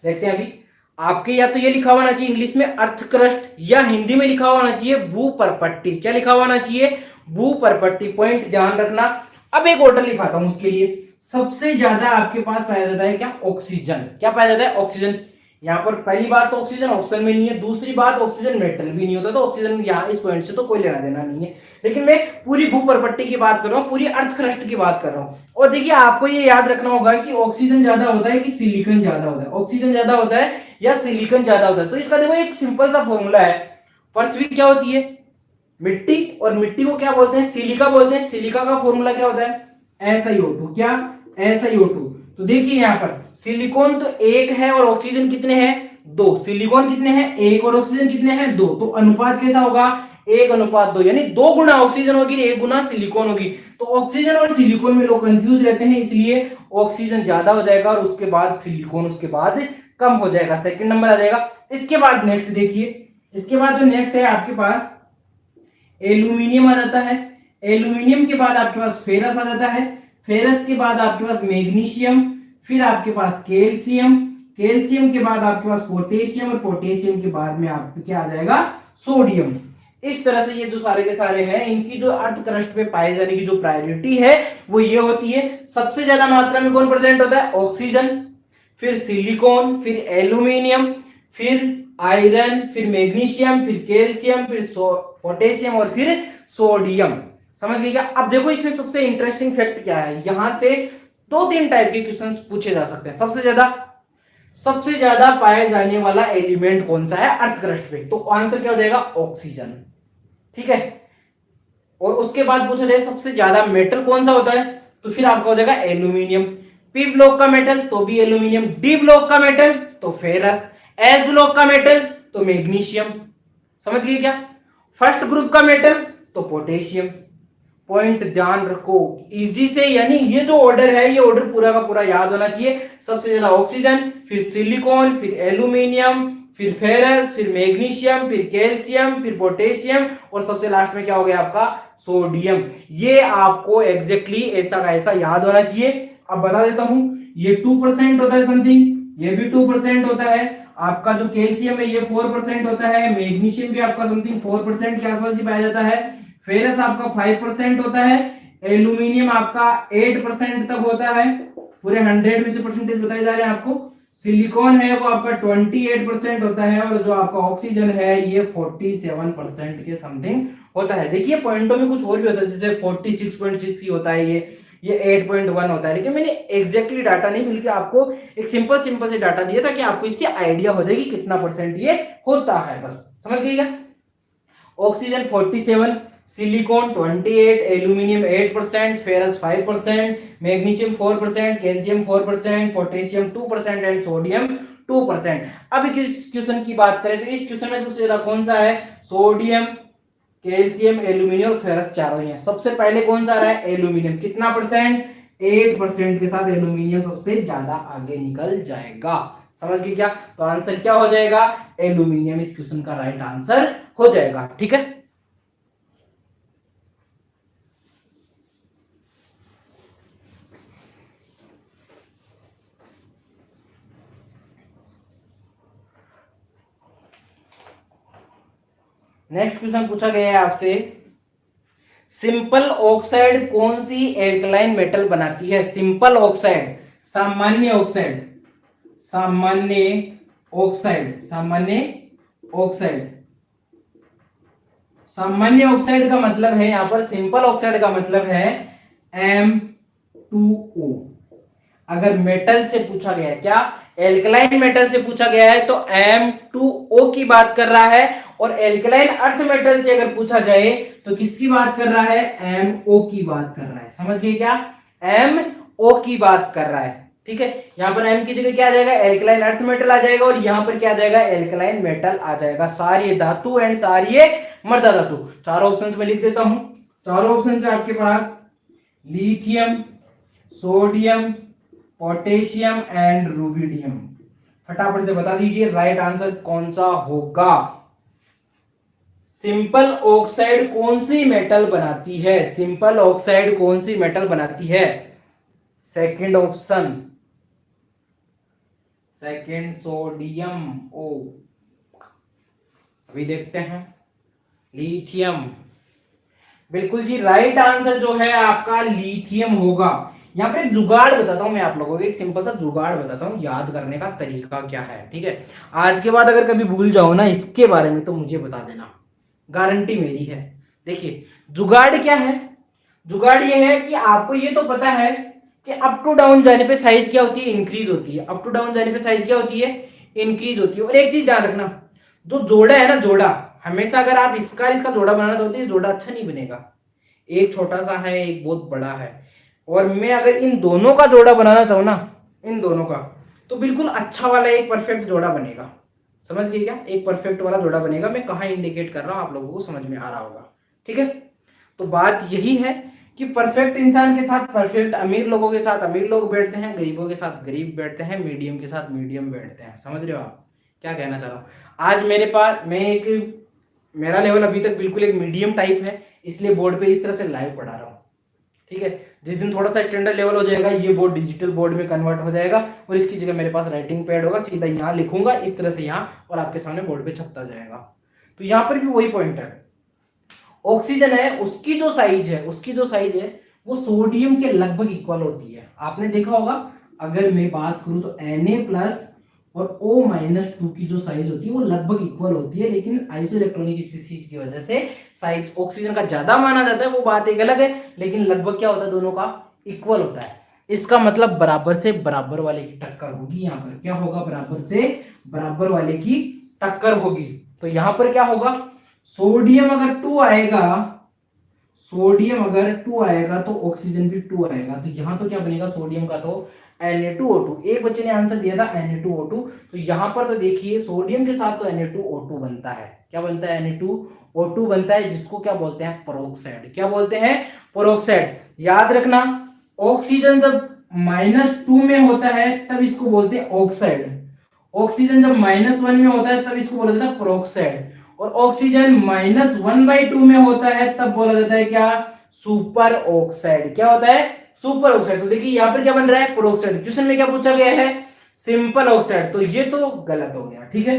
देखते हैं अभी आपके, या तो ये लिखा होना चाहिए इंग्लिश में अर्थ क्रस्ट, या हिंदी में लिखा होना चाहिए भूपरपट्टी। क्या लिखा होना चाहिए? भूपरपट्टी। पॉइंट ध्यान रखना। अब एक ऑर्डर लिखाता हूं उसके लिए। सबसे ज्यादा आपके पास पाया जाता है क्या? ऑक्सीजन। क्या पाया जाता है? ऑक्सीजन। यहाँ पर पहली बात तो ऑक्सीजन ऑप्शन में नहीं है, दूसरी बात ऑक्सीजन मेटल भी नहीं होता, तो ऑक्सीजन यहाँ इस पॉइंट से तो कोई लेना देना नहीं है। लेकिन मैं पूरी भूपरपट्टी की बात कर रहा हूँ, पूरी अर्थ क्रस्ट की बात कर रहा हूँ। और देखिए आपको ये याद रखना होगा कि ऑक्सीजन ज्यादा होता है कि सिलिकॉन ज्यादा होता है? ऑक्सीजन ज्यादा होता है या सिलिकॉन ज्यादा होता है? तो इसका देखो एक सिंपल सा फॉर्मूला है। पृथ्वी क्या होती है? मिट्टी, और मिट्टी को क्या बोलते हैं? सिलिका बोलते हैं। सिलिका का फॉर्मूला क्या होता है? SiO2। क्या? SiO2। तो देखिए यहाँ पर सिलिकॉन तो एक है और ऑक्सीजन कितने हैं? 2। सिलिकॉन कितने हैं? 1 और ऑक्सीजन कितने हैं? 2। तो अनुपात कैसा होगा? 1:2, यानी 2 गुना ऑक्सीजन होगी, 1 गुना सिलिकॉन होगी। तो ऑक्सीजन और सिलिकॉन में लोग कंफ्यूज रहते हैं, इसलिए ऑक्सीजन ज्यादा हो जाएगा और उसके बाद सिलिकॉन उसके बाद कम हो जाएगा, सेकंड नंबर आ जाएगा। इसके बाद नेक्स्ट देखिए, इसके बाद जो नेक्स्ट है आपके पास एल्यूमिनियम आ जाता है। एल्यूमिनियम के बाद आपके पास फेरस आ जाता है। फेरस के बाद आपके पास मैग्नीशियम, फिर आपके पास कैल्शियम, कैल्शियम के बाद आपके पास पोटेशियम, और पोटेशियम के बाद में आपको क्या आ जाएगा? सोडियम। इस तरह से ये जो सारे के सारे हैं, इनकी जो अर्थ क्रस्ट पे पाए जाने की जो प्रायोरिटी है वो ये होती है। सबसे ज्यादा मात्रा में कौन प्रेजेंट होता है? ऑक्सीजन, फिर सिलिकॉन, फिर एल्यूमिनियम, फिर आयरन, फिर मैग्नीशियम, फिर कैल्शियम, फिर पोटेशियम और फिर सोडियम। समझ गए क्या? अब देखो इसमें सबसे इंटरेस्टिंग फैक्ट क्या है, यहां से 2-3 टाइप के क्वेश्चंस पूछे जा सकते हैं। सबसे ज्यादा पाए जाने वाला एलिमेंट कौन सा है अर्थ क्रस्ट पे? तो आंसर क्या हो जाएगा? ऑक्सीजन, ठीक है। और उसके बाद पूछा जाए सबसे ज्यादा मेटल कौन सा होता है, तो फिर आपका हो जाएगा एल्यूमिनियम। पी ब्लॉक का मेटल तो भी एल्यूमिनियम, डी ब्लॉक का मेटल तो फेरस, एस ब्लॉक का मेटल तो मैग्नीशियम। समझ गए क्या? फर्स्ट ग्रुप का मेटल तो पोटेशियम। पॉइंट ध्यान रखो, इजी से, यानी ये जो ऑर्डर है ये ऑर्डर पूरा का पूरा याद होना चाहिए। सबसे ज्यादा ऑक्सीजन, फिर सिलिकॉन, फिर एल्यूमिनियम, फिर फेरस, फिर मैग्नीशियम, फिर कैल्शियम, फिर पोटेशियम, और सबसे लास्ट में क्या हो गया आपका? सोडियम। ये आपको एग्जैक्टली ऐसा का ऐसा याद होना चाहिए। अब बता देता हूं, ये 2% होता है समथिंग, ये भी 2% होता है। आपका जो कैल्शियम है ये 4% होता है, मैग्नीशियम भी आपका समथिंग 4% के आसपास ही पाया जाता है, फेरस आपका 5% होता है, एल्यूमिनियम आपका 8% तक होता है, पूरे 100 में से परसेंटेज बताए जा रहे हैं आपको। सिलिकॉन है वो आपका 28% होता है, और जो आपका ऑक्सीजन है ये 47% के समथिंग होता है। देखिए पॉइंटों में कुछ और भी होता है, जैसे 46.6 ही होता है, ये 8.1 होता है, लेकिन मैंने एग्जैक्टली डाटा नहीं, बल्कि आपको एक सिंपल से डाटा दिया था कि आपको इससे आइडिया हो जाएगी कितना परसेंट ये होता है, बस समझ गए क्या? Oxygen 47, silicon 28, aluminium 8%, ferrous 5%, magnesium 4%, calcium 4%, potassium 2% and sodium 2%। अब इस क्वेश्चन की बात करें तो इस क्वेश्चन में सबसे ज्यादा कौन सा है? सोडियम, कैल्शियम, एल्यूमिनियम और फेरस चारों ही है। सबसे पहले कौन सा आ रहा है? एल्यूमिनियम। कितना परसेंट? 8% के साथ एल्यूमिनियम सबसे ज्यादा आगे निकल जाएगा। समझ गए क्या? तो आंसर क्या हो जाएगा? एल्यूमिनियम इस क्वेश्चन का राइट आंसर हो जाएगा, ठीक है। नेक्स्ट क्वेश्चन पूछा गया है आपसे, सिंपल ऑक्साइड कौन सी एल्कलाइन मेटल बनाती है? सिंपल ऑक्साइड, सामान्य ऑक्साइड, सामान्य ऑक्साइड, सामान्य ऑक्साइड, सामान्य ऑक्साइड का मतलब है यहां पर, सिंपल ऑक्साइड का मतलब है M2O। अगर मेटल से पूछा गया है, क्या एल्कलाइन मेटल से पूछा गया है तो M2O की बात कर रहा है, और एल्कलाइन अर्थ मेटल से अगर पूछा जाए तो किसकी बात कर रहा है? MO की बात कर रहा है। समझ गए क्या? MO की बात कर रहा है। ठीक है, यहां पर M की जगह क्या आ जाएगा? एल्कलाइन अर्थ मेटल आ जाएगा, और यहां पर क्या आ जाएगा? एल्कलाइन मेटल आ जाएगा। सारी धातु एंड सारी मृदा धातु। चारों ऑप्शन में लिख देता हूं। चारों ऑप्शन से आपके पास lithium, sodium, potassium and rubidium. फटाफट से बता दीजिए राइट आंसर कौन सा होगा। सिंपल ऑक्साइड कौन सी मेटल बनाती है? सिंपल ऑक्साइड कौन सी मेटल बनाती है? सेकंड ऑप्शन, सेकंड सोडियम ओ। अभी देखते हैं, लिथियम। बिल्कुल जी, राइट आंसर जो है आपका लिथियम होगा। यहां पे एक जुगाड़ बताता हूं मैं आप लोगों को, एक सिंपल सा जुगाड़ बताता हूं, याद करने का तरीका क्या है। ठीक है, आज के बाद अगर कभी भूल जाओ ना इसके बारे में तो मुझे बता देना, गारंटी मेरी है। देखिए जुगाड़ क्या है? जुगाड़ ये है कि आपको ये तो पता है कि अप टू डाउन जाने पे साइज क्या होती है? इंक्रीज होती है। अप टू डाउन जाने पे साइज क्या होती है? इंक्रीज होती है। और एक चीज ध्यान रखना, जो जोड़ा है ना, जोड़ा हमेशा अगर आप इसका जोड़ा बनाना चाहते हो, जोड़ा अच्छा नहीं बनेगा। एक छोटा सा है, एक बहुत बड़ा है, और मैं अगर इन दोनों का जोड़ा बनाना चाहूं ना, इन दोनों का, तो बिल्कुल अच्छा वाला एक परफेक्ट जोड़ा बनेगा। समझ गए क्या? एक परफेक्ट वाला जोड़ा बनेगा। मैं कहाँ इंडिकेट कर रहा हूं, आप लोगों को समझ में आ रहा होगा। ठीक है, तो बात यही है कि परफेक्ट इंसान के साथ परफेक्ट, अमीर लोगों के साथ अमीर लोग बैठते हैं, गरीबों के साथ गरीब बैठते हैं, मीडियम के साथ मीडियम बैठते हैं। समझ रहे हो आप क्या कहना चाह रहा हूं? आज मेरे पास, मेरा लेवल अभी तक बिल्कुल एक मीडियम टाइप है, इसलिए बोर्ड पे इस तरह से लाइव पढ़ा रहा हूँ। ठीक है, जिस दिन थोड़ा सा स्टैंडर्ड लेवल हो जाएगा, ये बोर्ड डिजिटल बोर्ड में कन्वर्ट हो जाएगा, और इसकी जगह मेरे पास राइटिंग पैड होगा, सीधा यहाँ लिखूंगा इस तरह से यहाँ, और आपके सामने बोर्ड पे छपता जाएगा। तो यहाँ पर भी वही पॉइंट है, ऑक्सीजन है उसकी जो साइज है, वो सोडियम के लगभग इक्वल होती है। आपने देखा होगा, अगर मैं बात करूं तो Na+ और O-2 की जो साइज होती है वो लगभग इक्वल होती है, लेकिन आइसो इलेक्ट्रॉनिक स्पीशीज की वजह से साइज ऑक्सीजन का ज्यादा माना जाता है, वो बात एक अलग है, लेकिन लगभग क्या होता है? दोनों का इक्वल होता है। इसका मतलब बराबर से बराबर वाले की टक्कर होगी। यहाँ पर क्या होगा? बराबर से बराबर वाले की टक्कर होगी। तो यहां पर क्या होगा? सोडियम अगर 2 आएगा, सोडियम अगर 2 आएगा तो ऑक्सीजन भी 2 आएगा। तो यहां तो क्या बनेगा? सोडियम का तो Na2O2। एक बच्चे ने आंसर दिया था Na2O2, तो यहां पर तो देखिए सोडियम के साथ तो Na2O2 बनता है। क्या बनता है? Na2O2 बनता है, जिसको क्या बोलते हैं? पेरोक्साइड। क्या बोलते हैं? पेरोक्साइड। याद रखना, ऑक्सीजन जब -2 में होता है तब इसको बोलते हैं ऑक्साइड, ऑक्सीजन जब -1 में होता है तब इसको बोला जाता है पेरोक्साइड, और ऑक्सीजन -1/2 में होता है तब बोला जाता है क्या? Super oxide. क्या होता है? Super oxide. तो देखिए यहां पर क्या बन रहा है? पेरोक्साइड। क्वेश्चन में क्या पूछा गया है? सिंपल ऑक्साइड, तो ये तो गलत हो गया। ठीक है,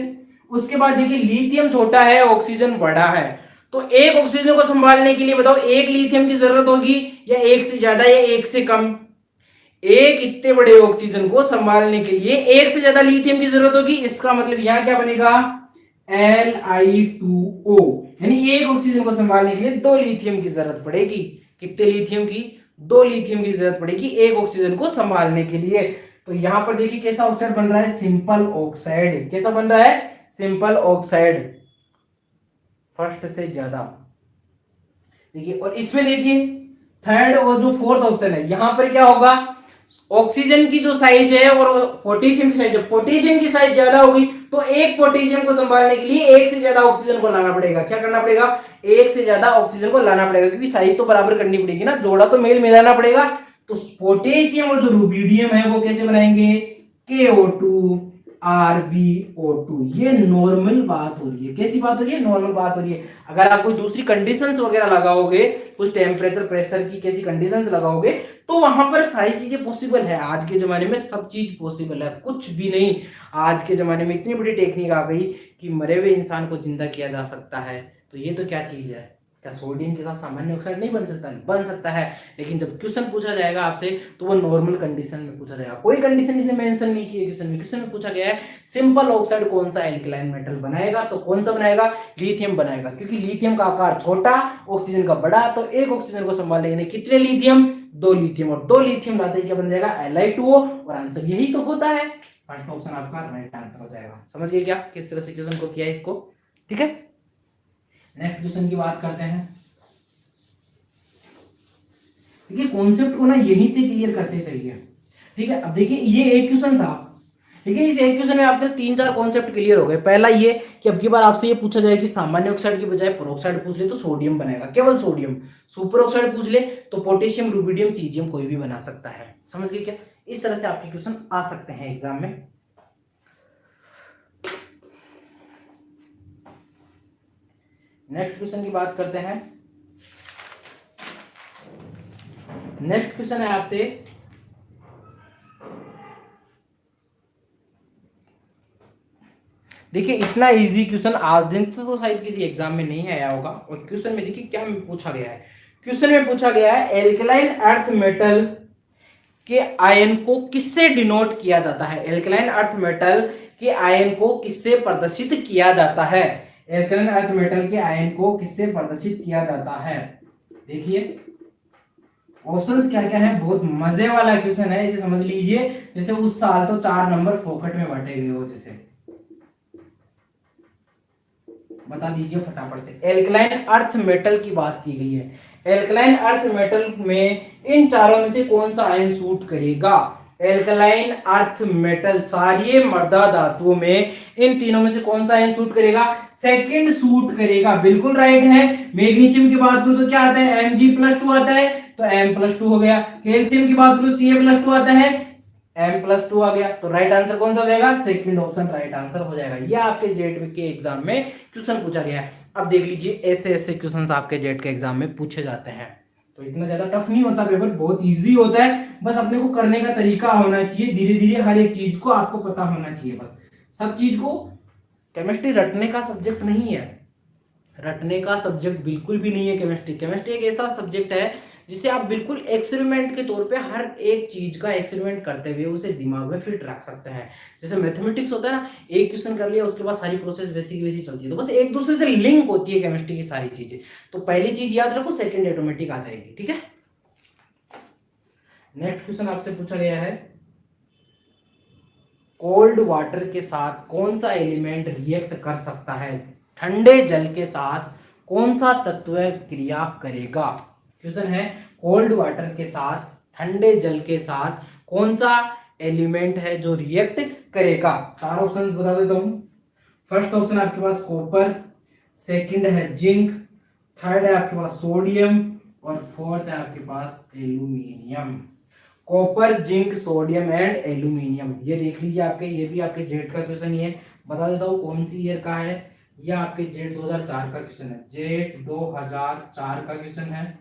उसके बाद देखिए लिथियम छोटा है, ऑक्सीजन बड़ा है, तो एक ऑक्सीजन को संभालने के लिए बताओ एक लिथियम की जरूरत होगी या एक से ज्यादा या एक से कम? एक इतने बड़े ऑक्सीजन को संभालने के लिए एक से ज्यादा लिथियम की जरूरत होगी। इसका मतलब यहां क्या बनेगा? Li2O, यानी एक ऑक्सीजन को संभालने के लिए 2 लिथियम की जरूरत पड़ेगी। कितने लिथियम की? 2 लिथियम की जरूरत पड़ेगी एक ऑक्सीजन को संभालने के लिए। तो यहां पर देखिए कैसा ऑक्साइड बन रहा है? Simple oxide. कैसा बन रहा है? सिंपल ऑक्साइड, फर्स्ट से ज्यादा। देखिए, और इसमें देखिए थर्ड और जो फोर्थ ऑप्शन है, यहां पर क्या होगा? ऑक्सीजन की जो साइज है और पोटेशियम की साइज है, पोटेशियम की साइज ज्यादा होगी, तो एक पोटेशियम को संभालने के लिए एक से ज्यादा ऑक्सीजन को लाना पड़ेगा। क्या करना पड़ेगा? एक से ज्यादा ऑक्सीजन को लाना पड़ेगा, क्योंकि साइज तो बराबर करनी पड़ेगी ना, जोड़ा तो मेल मिलाना पड़ेगा। तो पोटेशियम और जो रुबिडियम है वो कैसे बनाएंगे? KO2 RbO2। ये नॉर्मल बात हो रही है। कैसी बात हो रही है? नॉर्मल बात हो रही है। अगर आप कोई दूसरी कंडीशंस वगैरह लगाओगे, कुछ टेम्परेचर प्रेशर की कैसी कंडीशंस लगाओगे, तो वहां पर सारी चीजें पॉसिबल है। आज के जमाने में सब चीज पॉसिबल है, कुछ भी नहीं। आज के जमाने में इतनी बड़ी टेक्निक आ गई कि मरे हुए इंसान को जिंदा किया जा सकता है। तो ये तो क्या चीज है, क्या सोडियम के साथ सामान्य ऑक्साइड नहीं बन सकता? बन सकता है, लेकिन जब क्वेश्चन पूछा जाएगा आपसे तो वो नॉर्मल कंडीशन में पूछा जाएगा। कोई कंडीशन इसने मेंशन नहीं की है क्वेश्चन में पूछा गया है सिंपल ऑक्साइड कौन सा एल्कलाइन मेटल बनाएगा, तो कौन सा बनाएगा? लिथियम बनाएगा, क्योंकि लिथियम का आकार छोटा, ऑक्सीजन का बड़ा, तो एक ऑक्सीजन को संभाल लेंगे कितने लिथियम? 2 लिथियम, और 2 लिथियम लाते ही क्या बन जाएगा? Li2O, और आंसर यही तो होता है। फर्स्ट ऑप्शन आपका राइट आंसर हो जाएगा। समझ गए क्या किस तरह से क्वेश्चन को किया है इसको? ठीक है, नेक्स्ट क्वेश्चन की बात करते हैं। देखिए कॉन्सेप्ट को ना यहीं से क्लियर करते चलिए। ठीक है, अब देखिए ये एक क्वेश्चन था, ठीक है, इस एक क्वेश्चन में आपके 3-4 कॉन्सेप्ट क्लियर हो गए। पहला ये कि अब की बार आपसे ये पूछा जाए कि सामान्य ऑक्साइड की बजाय पेरोक्साइड पूछ ले तो सोडियम बनेगा, केवल सोडियम। सुपर ऑक्साइड पूछ ले तो पोटेशियम, रुबिडियम, सीजियम कोई भी बना सकता है। समझ गए क्या? इस तरह से आपके क्वेश्चन आ सकते हैं एग्जाम में। नेक्स्ट क्वेश्चन की बात करते हैं। नेक्स्ट क्वेश्चन है आपसे, देखिए इतना इजी क्वेश्चन आज दिन तो शायद किसी एग्जाम में नहीं आया होगा। और क्वेश्चन में देखिए क्या पूछा गया है। क्वेश्चन में पूछा गया है एल्कलाइन अर्थ मेटल के आयन को किससे डिनोट किया जाता है? एल्कलाइन अर्थ मेटल के आयन को किससे प्रदर्शित किया जाता है? एल्कलाइन अर्थ मेटल के आयन को किससे प्रदर्शित किया जाता है? देखिए ऑप्शंस क्या क्या है, बहुत मजे वाला क्वेश्चन है, इसे समझ लीजिए जैसे उस साल तो 4 नंबर फोकट में बांटे गए हो। जैसे बता दीजिए फटाफट से। एल्कलाइन अर्थ मेटल की बात की गई है। एल्कलाइन अर्थ मेटल में इन चारों में से कौन सा आयन सूट करेगा? एल्कलाइन अर्थ मेटल सारी मर्दा धातुओं में इन तीनों में से कौन सा आयन सूट करेगा? सेकंड सूट करेगा, बिल्कुल राइट है। मैग्नीशियम की बात करूं तो क्या आता है? Mg+2 आता है, तो M+2 हो गया। कैल्शियम की बात करूं Ca+2 आता है, M+2 आ गया। तो राइट आंसर कौन सा हो जाएगा? सेकंड ऑप्शन राइट आंसर हो जाएगा। ये आपके जेट के एग्जाम में क्वेश्चन पूछा गया है। अब देख लीजिए ऐसे ऐसे क्वेश्चंस आपके जेट के एग्जाम में पूछे जाते हैं। तो इतना ज्यादा टफ नहीं होता पेपर, बहुत इजी होता है। बस अपने को करने का तरीका होना चाहिए, धीरे धीरे हर एक चीज को आपको पता होना चाहिए। बस सब चीज को, केमिस्ट्री रटने का सब्जेक्ट नहीं है, रटने का सब्जेक्ट बिल्कुल भी नहीं है केमिस्ट्री। केमिस्ट्री एक ऐसा सब्जेक्ट है जिसे आप बिल्कुल एक्सपेरिमेंट के तौर पे हर एक चीज का एक्सपेरिमेंट करते हुए उसे दिमाग में फिट रख सकते हैं। जैसे मैथमेटिक्स होता है ना, एक क्वेश्चन कर लिया उसके बाद सारी प्रोसेस वैसी की वैसी चलती है, तो बस एक दूसरे से लिंक होती है केमिस्ट्री की सारी चीजें। तो पहली चीज याद रखो, सेकंड ऑटोमेटिक आ जाएगी। ठीक है, नेक्स्ट क्वेश्चन आपसे पूछा गया है कोल्ड वाटर के साथ कौन सा एलिमेंट रिएक्ट कर सकता है? ठंडे जल के साथ कौन सा तत्व क्रिया करेगा? क्वेश्चन है कोल्ड वाटर के साथ, ठंडे जल के साथ कौन सा एलिमेंट है जो रिएक्ट करेगा? 4 ऑप्शन बता देता हूं। फर्स्ट ऑप्शन आपके पास कॉपर, सेकंड है जिंक, थर्ड है आपके पास सोडियम, और फोर्थ है आपके पास aluminium. Copper, zinc, sodium and aluminium, ये देख लीजिए आपके, ये भी आपके जेट का क्वेश्चन ही है। बता देता हूँ कौन सी ईयर का है। यह आपके जेट 2004 का क्वेश्चन है, जेट 2004 का क्वेश्चन है।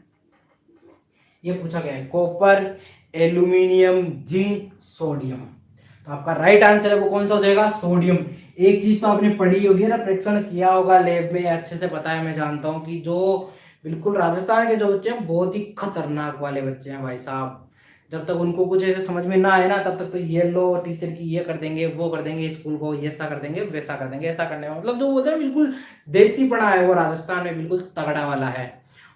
ये पूछा गया है कॉपर, एल्यूमिनियम, जिंक, सोडियम। तो आपका राइट आंसर है वो कौन सा हो जाएगा? सोडियम। एक चीज तो आपने पढ़ी होगी ना, परीक्षण किया होगा लैब में, अच्छे से पता है। मैं जानता हूँ कि जो बिल्कुल राजस्थान के जो बच्चे हैं बहुत ही खतरनाक वाले बच्चे हैं भाई साहब। जब तक उनको कुछ ऐसे समझ में ना आए ना, तब तक तो ये लो टीचर की ये कर देंगे, वो कर देंगे, स्कूल को ऐसा कर देंगे, वैसा कर देंगे। ऐसा करने में मतलब जो बोलते हैं बिल्कुल देसी पढ़ा है वो राजस्थान में बिल्कुल तगड़ा वाला है।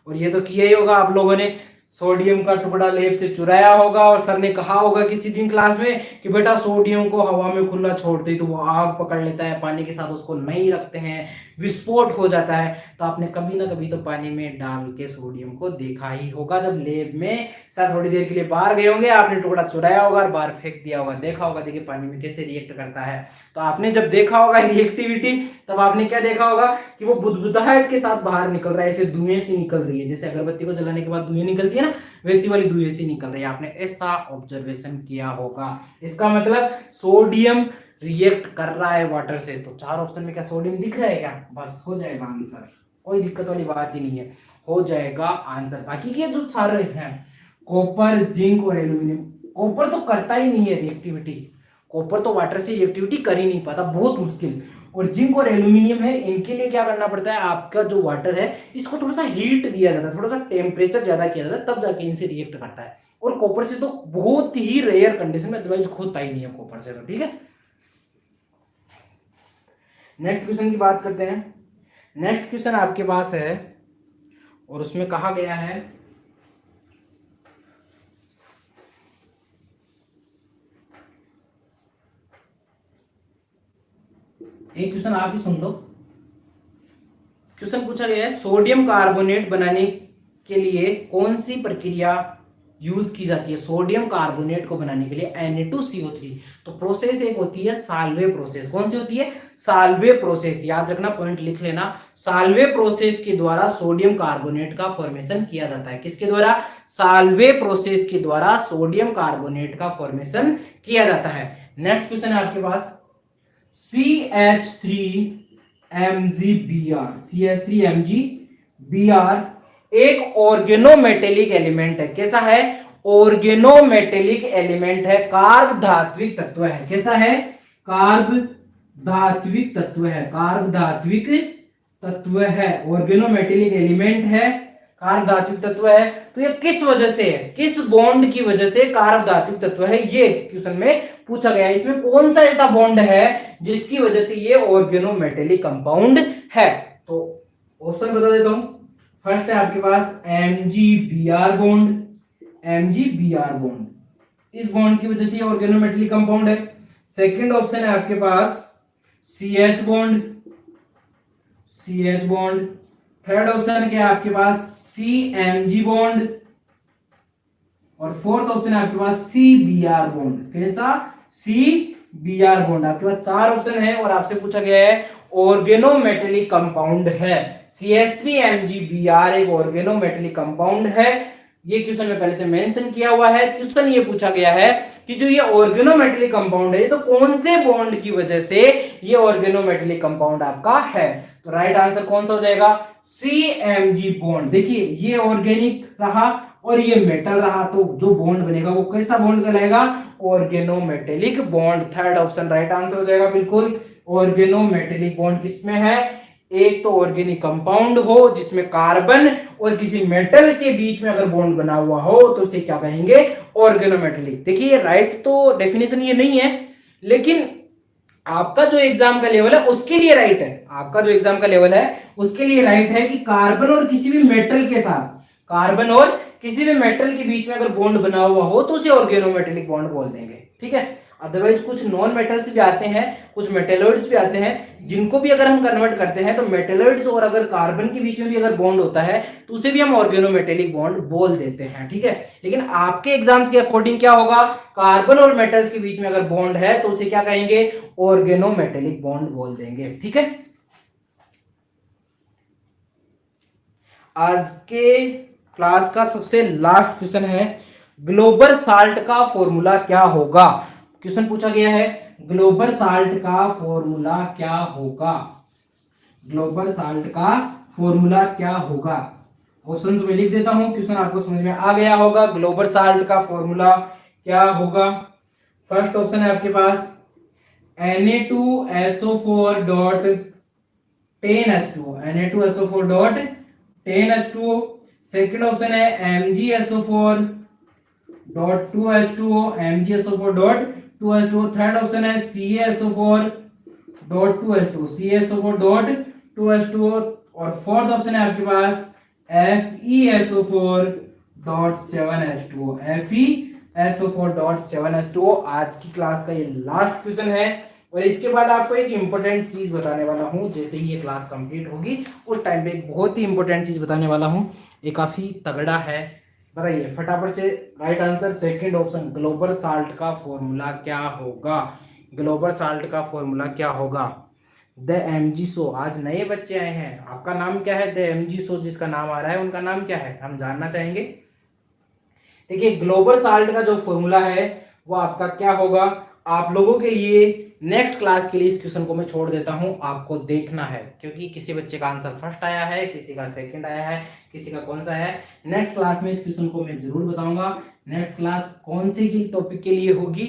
और ये तो किया ही होगा आप लोगों ने, सोडियम का टुकड़ा लेब से चुराया होगा और सर ने कहा होगा किसी दिन क्लास में कि बेटा सोडियम को हवा में खुला छोड़ते ही तो वो आग पकड़ लेता है, पानी के साथ उसको नहीं रखते हैं, विस्फोट हो जाता है। तो आपने कभी ना कभी तो पानी में डाल के सोडियम को देखा ही होगा, जब लेब में शायद थोड़ी देर के लिए बाहर गए होंगे, आपने टुकड़ा चुराया होगा और बाहर फेंक दिया होगा, देखा होगा देखिए पानी में कैसे रिएक्ट करता है। तो आपने जब देखा होगा रिएक्टिविटी, तब आपने क्या देखा होगा कि वो बुदबुदाहट के साथ बाहर निकल रहा है, ऐसे धुएं सी निकल रही है, जैसे अगरबत्ती को जलाने के बाद धुएं निकलती है ना, वैसी वाली धुएं सी निकल रही है। आपने ऐसा ऑब्जर्वेशन किया होगा। इसका मतलब सोडियम रिएक्ट कर रहा है वाटर से। तो 4 ऑप्शन में क्या सोडियम दिख रहा है क्या? बस हो जाएगा आंसर, कोई दिक्कत वाली बात ही नहीं है, हो जाएगा आंसर। बाकी के जो सारे हैं कॉपर, जिंक और एल्यूमिनियम, कॉपर तो करता ही नहीं है रिएक्टिविटी, कॉपर तो वाटर से रिएक्टिविटी कर ही नहीं पाता, बहुत मुश्किल। और जिंक और एल्यूमिनियम है, इनके लिए क्या करना पड़ता है, आपका जो वाटर है इसको थोड़ा सा हीट दिया जाता है, थोड़ा सा टेम्परेचर ज्यादा किया जाता है, तब जाके इनसे रिएक्ट करता है। और कॉपर से तो बहुत ही रेयर कंडीशन में, अदरवाइज होता ही नहीं है कॉपर से तो, ठीक है। नेक्स्ट क्वेश्चन की बात करते हैं। नेक्स्ट क्वेश्चन आपके पास है और उसमें कहा गया है, एक क्वेश्चन आप ही सुन लो। क्वेश्चन पूछा गया है, सोडियम कार्बोनेट बनाने के लिए कौन सी प्रक्रिया यूज की जाती है। सोडियम कार्बोनेट को बनाने के लिए Na2CO3, तो प्रोसेस एक होती है साल्वे प्रोसेस। कौन सी होती है, साल्वे प्रोसेस, याद रखना, पॉइंट लिख लेना। साल्वे प्रोसेस के द्वारा सोडियम कार्बोनेट का फॉर्मेशन किया जाता है। किसके द्वारा, साल्वे प्रोसेस के द्वारा सोडियम कार्बोनेट का फॉर्मेशन किया जाता है। नेक्स्ट क्वेश्चन है आपके पास, CH3MgBr, CH3MgBr एक ऑर्गेनोमेटेलिक एलिमेंट है। कैसा है, ऑर्गेनोमेटेलिक एलिमेंट है, कार्ब धात्विक तत्व है। कैसा है, कार्ब धात्विक तत्व है, कार्ब धात्विक तत्व है, ऑर्गेनोमेटेलिक एलिमेंट है, कार्ब धात्विक तत्व है। तो ये किस वजह से है, किस बॉन्ड की वजह से कार्ब धात्विक तत्व है, ये क्वेश्चन में पूछा गया है। इसमें कौन सा ऐसा बॉन्ड है जिसकी वजह से ये ऑर्गेनोमेटेलिक कंपाउंड है। तो ऑप्शन बता देता हूं। फर्स्ट है आपके पास MgBr बॉन्ड, MgBr बॉन्ड, इस बॉन्ड की वजह से ये ऑर्गेनोमेटेलिक कंपाउंड है। सेकंड ऑप्शन है आपके पास CH bond, CH bond. Third option क्या है आपके पास CMg बॉन्ड, और फोर्थ ऑप्शन है आपके पास CBr बॉन्ड। कैसा, CBr बॉन्ड। आपके पास चार ऑप्शन है और आपसे पूछा गया है ऑर्गेनोमेटेलिक कंपाउंड है। CH3MgBr एक ऑर्गेनोमेटेलिक कंपाउंड है। ये क्वेश्चन में पहले से मेंशन किया हुआ है। क्वेश्चन ये पूछा गया है कि जो ये ऑर्गेनोमेटेलिक कंपाउंड है तो कौन से बॉन्ड की वजह से ये ऑर्गेनोमेटेलिक कंपाउंड आपका है। तो राइट आंसर कौन सा हो जाएगा, CMg बॉन्ड। देखिए ये ऑर्गेनिक रहा और ये मेटल रहा, तो जो बॉन्ड बनेगा वो कैसा बॉन्ड कहलाएगा, organometallic bond. Third option right answer हो जाएगा बिल्कुल। ऑर्गेनोमेटेलिक बॉन्ड किसमें है, एक तो ऑर्गेनिक कंपाउंड हो जिसमें कार्बन और किसी मेटल के बीच में अगर बॉन्ड बना हुआ हो तो उसे क्या कहेंगे, ऑर्गेनोमेटेलिक। देखिए राइट तो डेफिनेशन ये नहीं है, लेकिन आपका जो एग्जाम का लेवल है उसके लिए राइट है। आपका जो एग्जाम का लेवल है उसके लिए राइट है कि कार्बन और किसी भी मेटल के साथ, कार्बन और किसी भी मेटल के बीच में अगर बॉन्ड बना हुआ हो तो उसे ऑर्गेनोमेटेलिक बॉन्ड बोल देंगे, ठीक है। अदरवाइज कुछ नॉन मेटल्स भी आते हैं, कुछ मेटेलॉइड्स भी आते हैं, जिनको भी अगर हम कन्वर्ट करते हैं तो मेटेलॉइड्स और अगर कार्बन के बीच में भी अगर बॉन्ड होता है तो उसे भी हम ऑर्गेनोमेटेलिक बॉन्ड बोल देते हैं, ठीक है। लेकिन आपके एग्जाम्स के अकॉर्डिंग क्या होगा, कार्बन और मेटल्स के बीच में अगर बॉन्ड है तो उसे क्या कहेंगे, ऑर्गेनोमेटेलिक बॉन्ड बोल देंगे, ठीक है। आज के क्लास का सबसे लास्ट क्वेश्चन है, ग्लोबल साल्ट का फॉर्मूला क्या होगा। क्वेश्चन पूछा गया है, ग्लोबल साल्ट का फॉर्मूला क्या होगा, ग्लोबल साल्ट का फॉर्मूला क्या होगा। ऑप्शंस में लिख देता हूं, क्वेश्चन आपको समझ में आ गया होगा। ग्लोबल साल्ट का फॉर्मूला क्या होगा। फर्स्ट ऑप्शन है आपके पास Na2SO4.10H2O, Na2SO4.10H2O। सेकेंड ऑप्शन है MgSO4.2H2O, MgSO4.2H2O। थर्ड ऑप्शन है CaSO4.2H2O, CaSO4.2H2O। और फोर्थ ऑप्शन है आपके पास FeSO4.7H2O, FeSO4.7H2O। आज की क्लास का ये लास्ट क्वेश्चन है और इसके बाद आपको एक इंपॉर्टेंट चीज बताने वाला हूं। जैसे ही ये क्लास कंप्लीट होगी उस टाइम पे एक बहुत ही इंपॉर्टेंट चीज बताने वाला हूं, ये काफी तगड़ा है। बताइए फटाफट से right answer, second option, global salt का फॉर्मूला क्या होगा, ग्लोबल साल्ट का फॉर्मूला क्या होगा। द MgSO, आज नए बच्चे आए हैं, आपका नाम क्या है, द MgSO जिसका नाम आ रहा है उनका नाम क्या है, हम जानना चाहेंगे। देखिए ग्लोबल साल्ट का जो फॉर्मूला है वो आपका क्या होगा, आप लोगों के लिए नेक्स्ट क्लास के लिए इस क्वेश्चन को मैं छोड़ देता हूं, आपको देखना है, क्योंकि किसी बच्चे का आंसर फर्स्ट आया है, किसी का सेकंड आया है, किसी का कौन सा है। नेक्स्ट क्लास में इस क्वेश्चन को मैं जरूर बताऊंगा। नेक्स्ट क्लास कौन से की टॉपिक के लिए होगी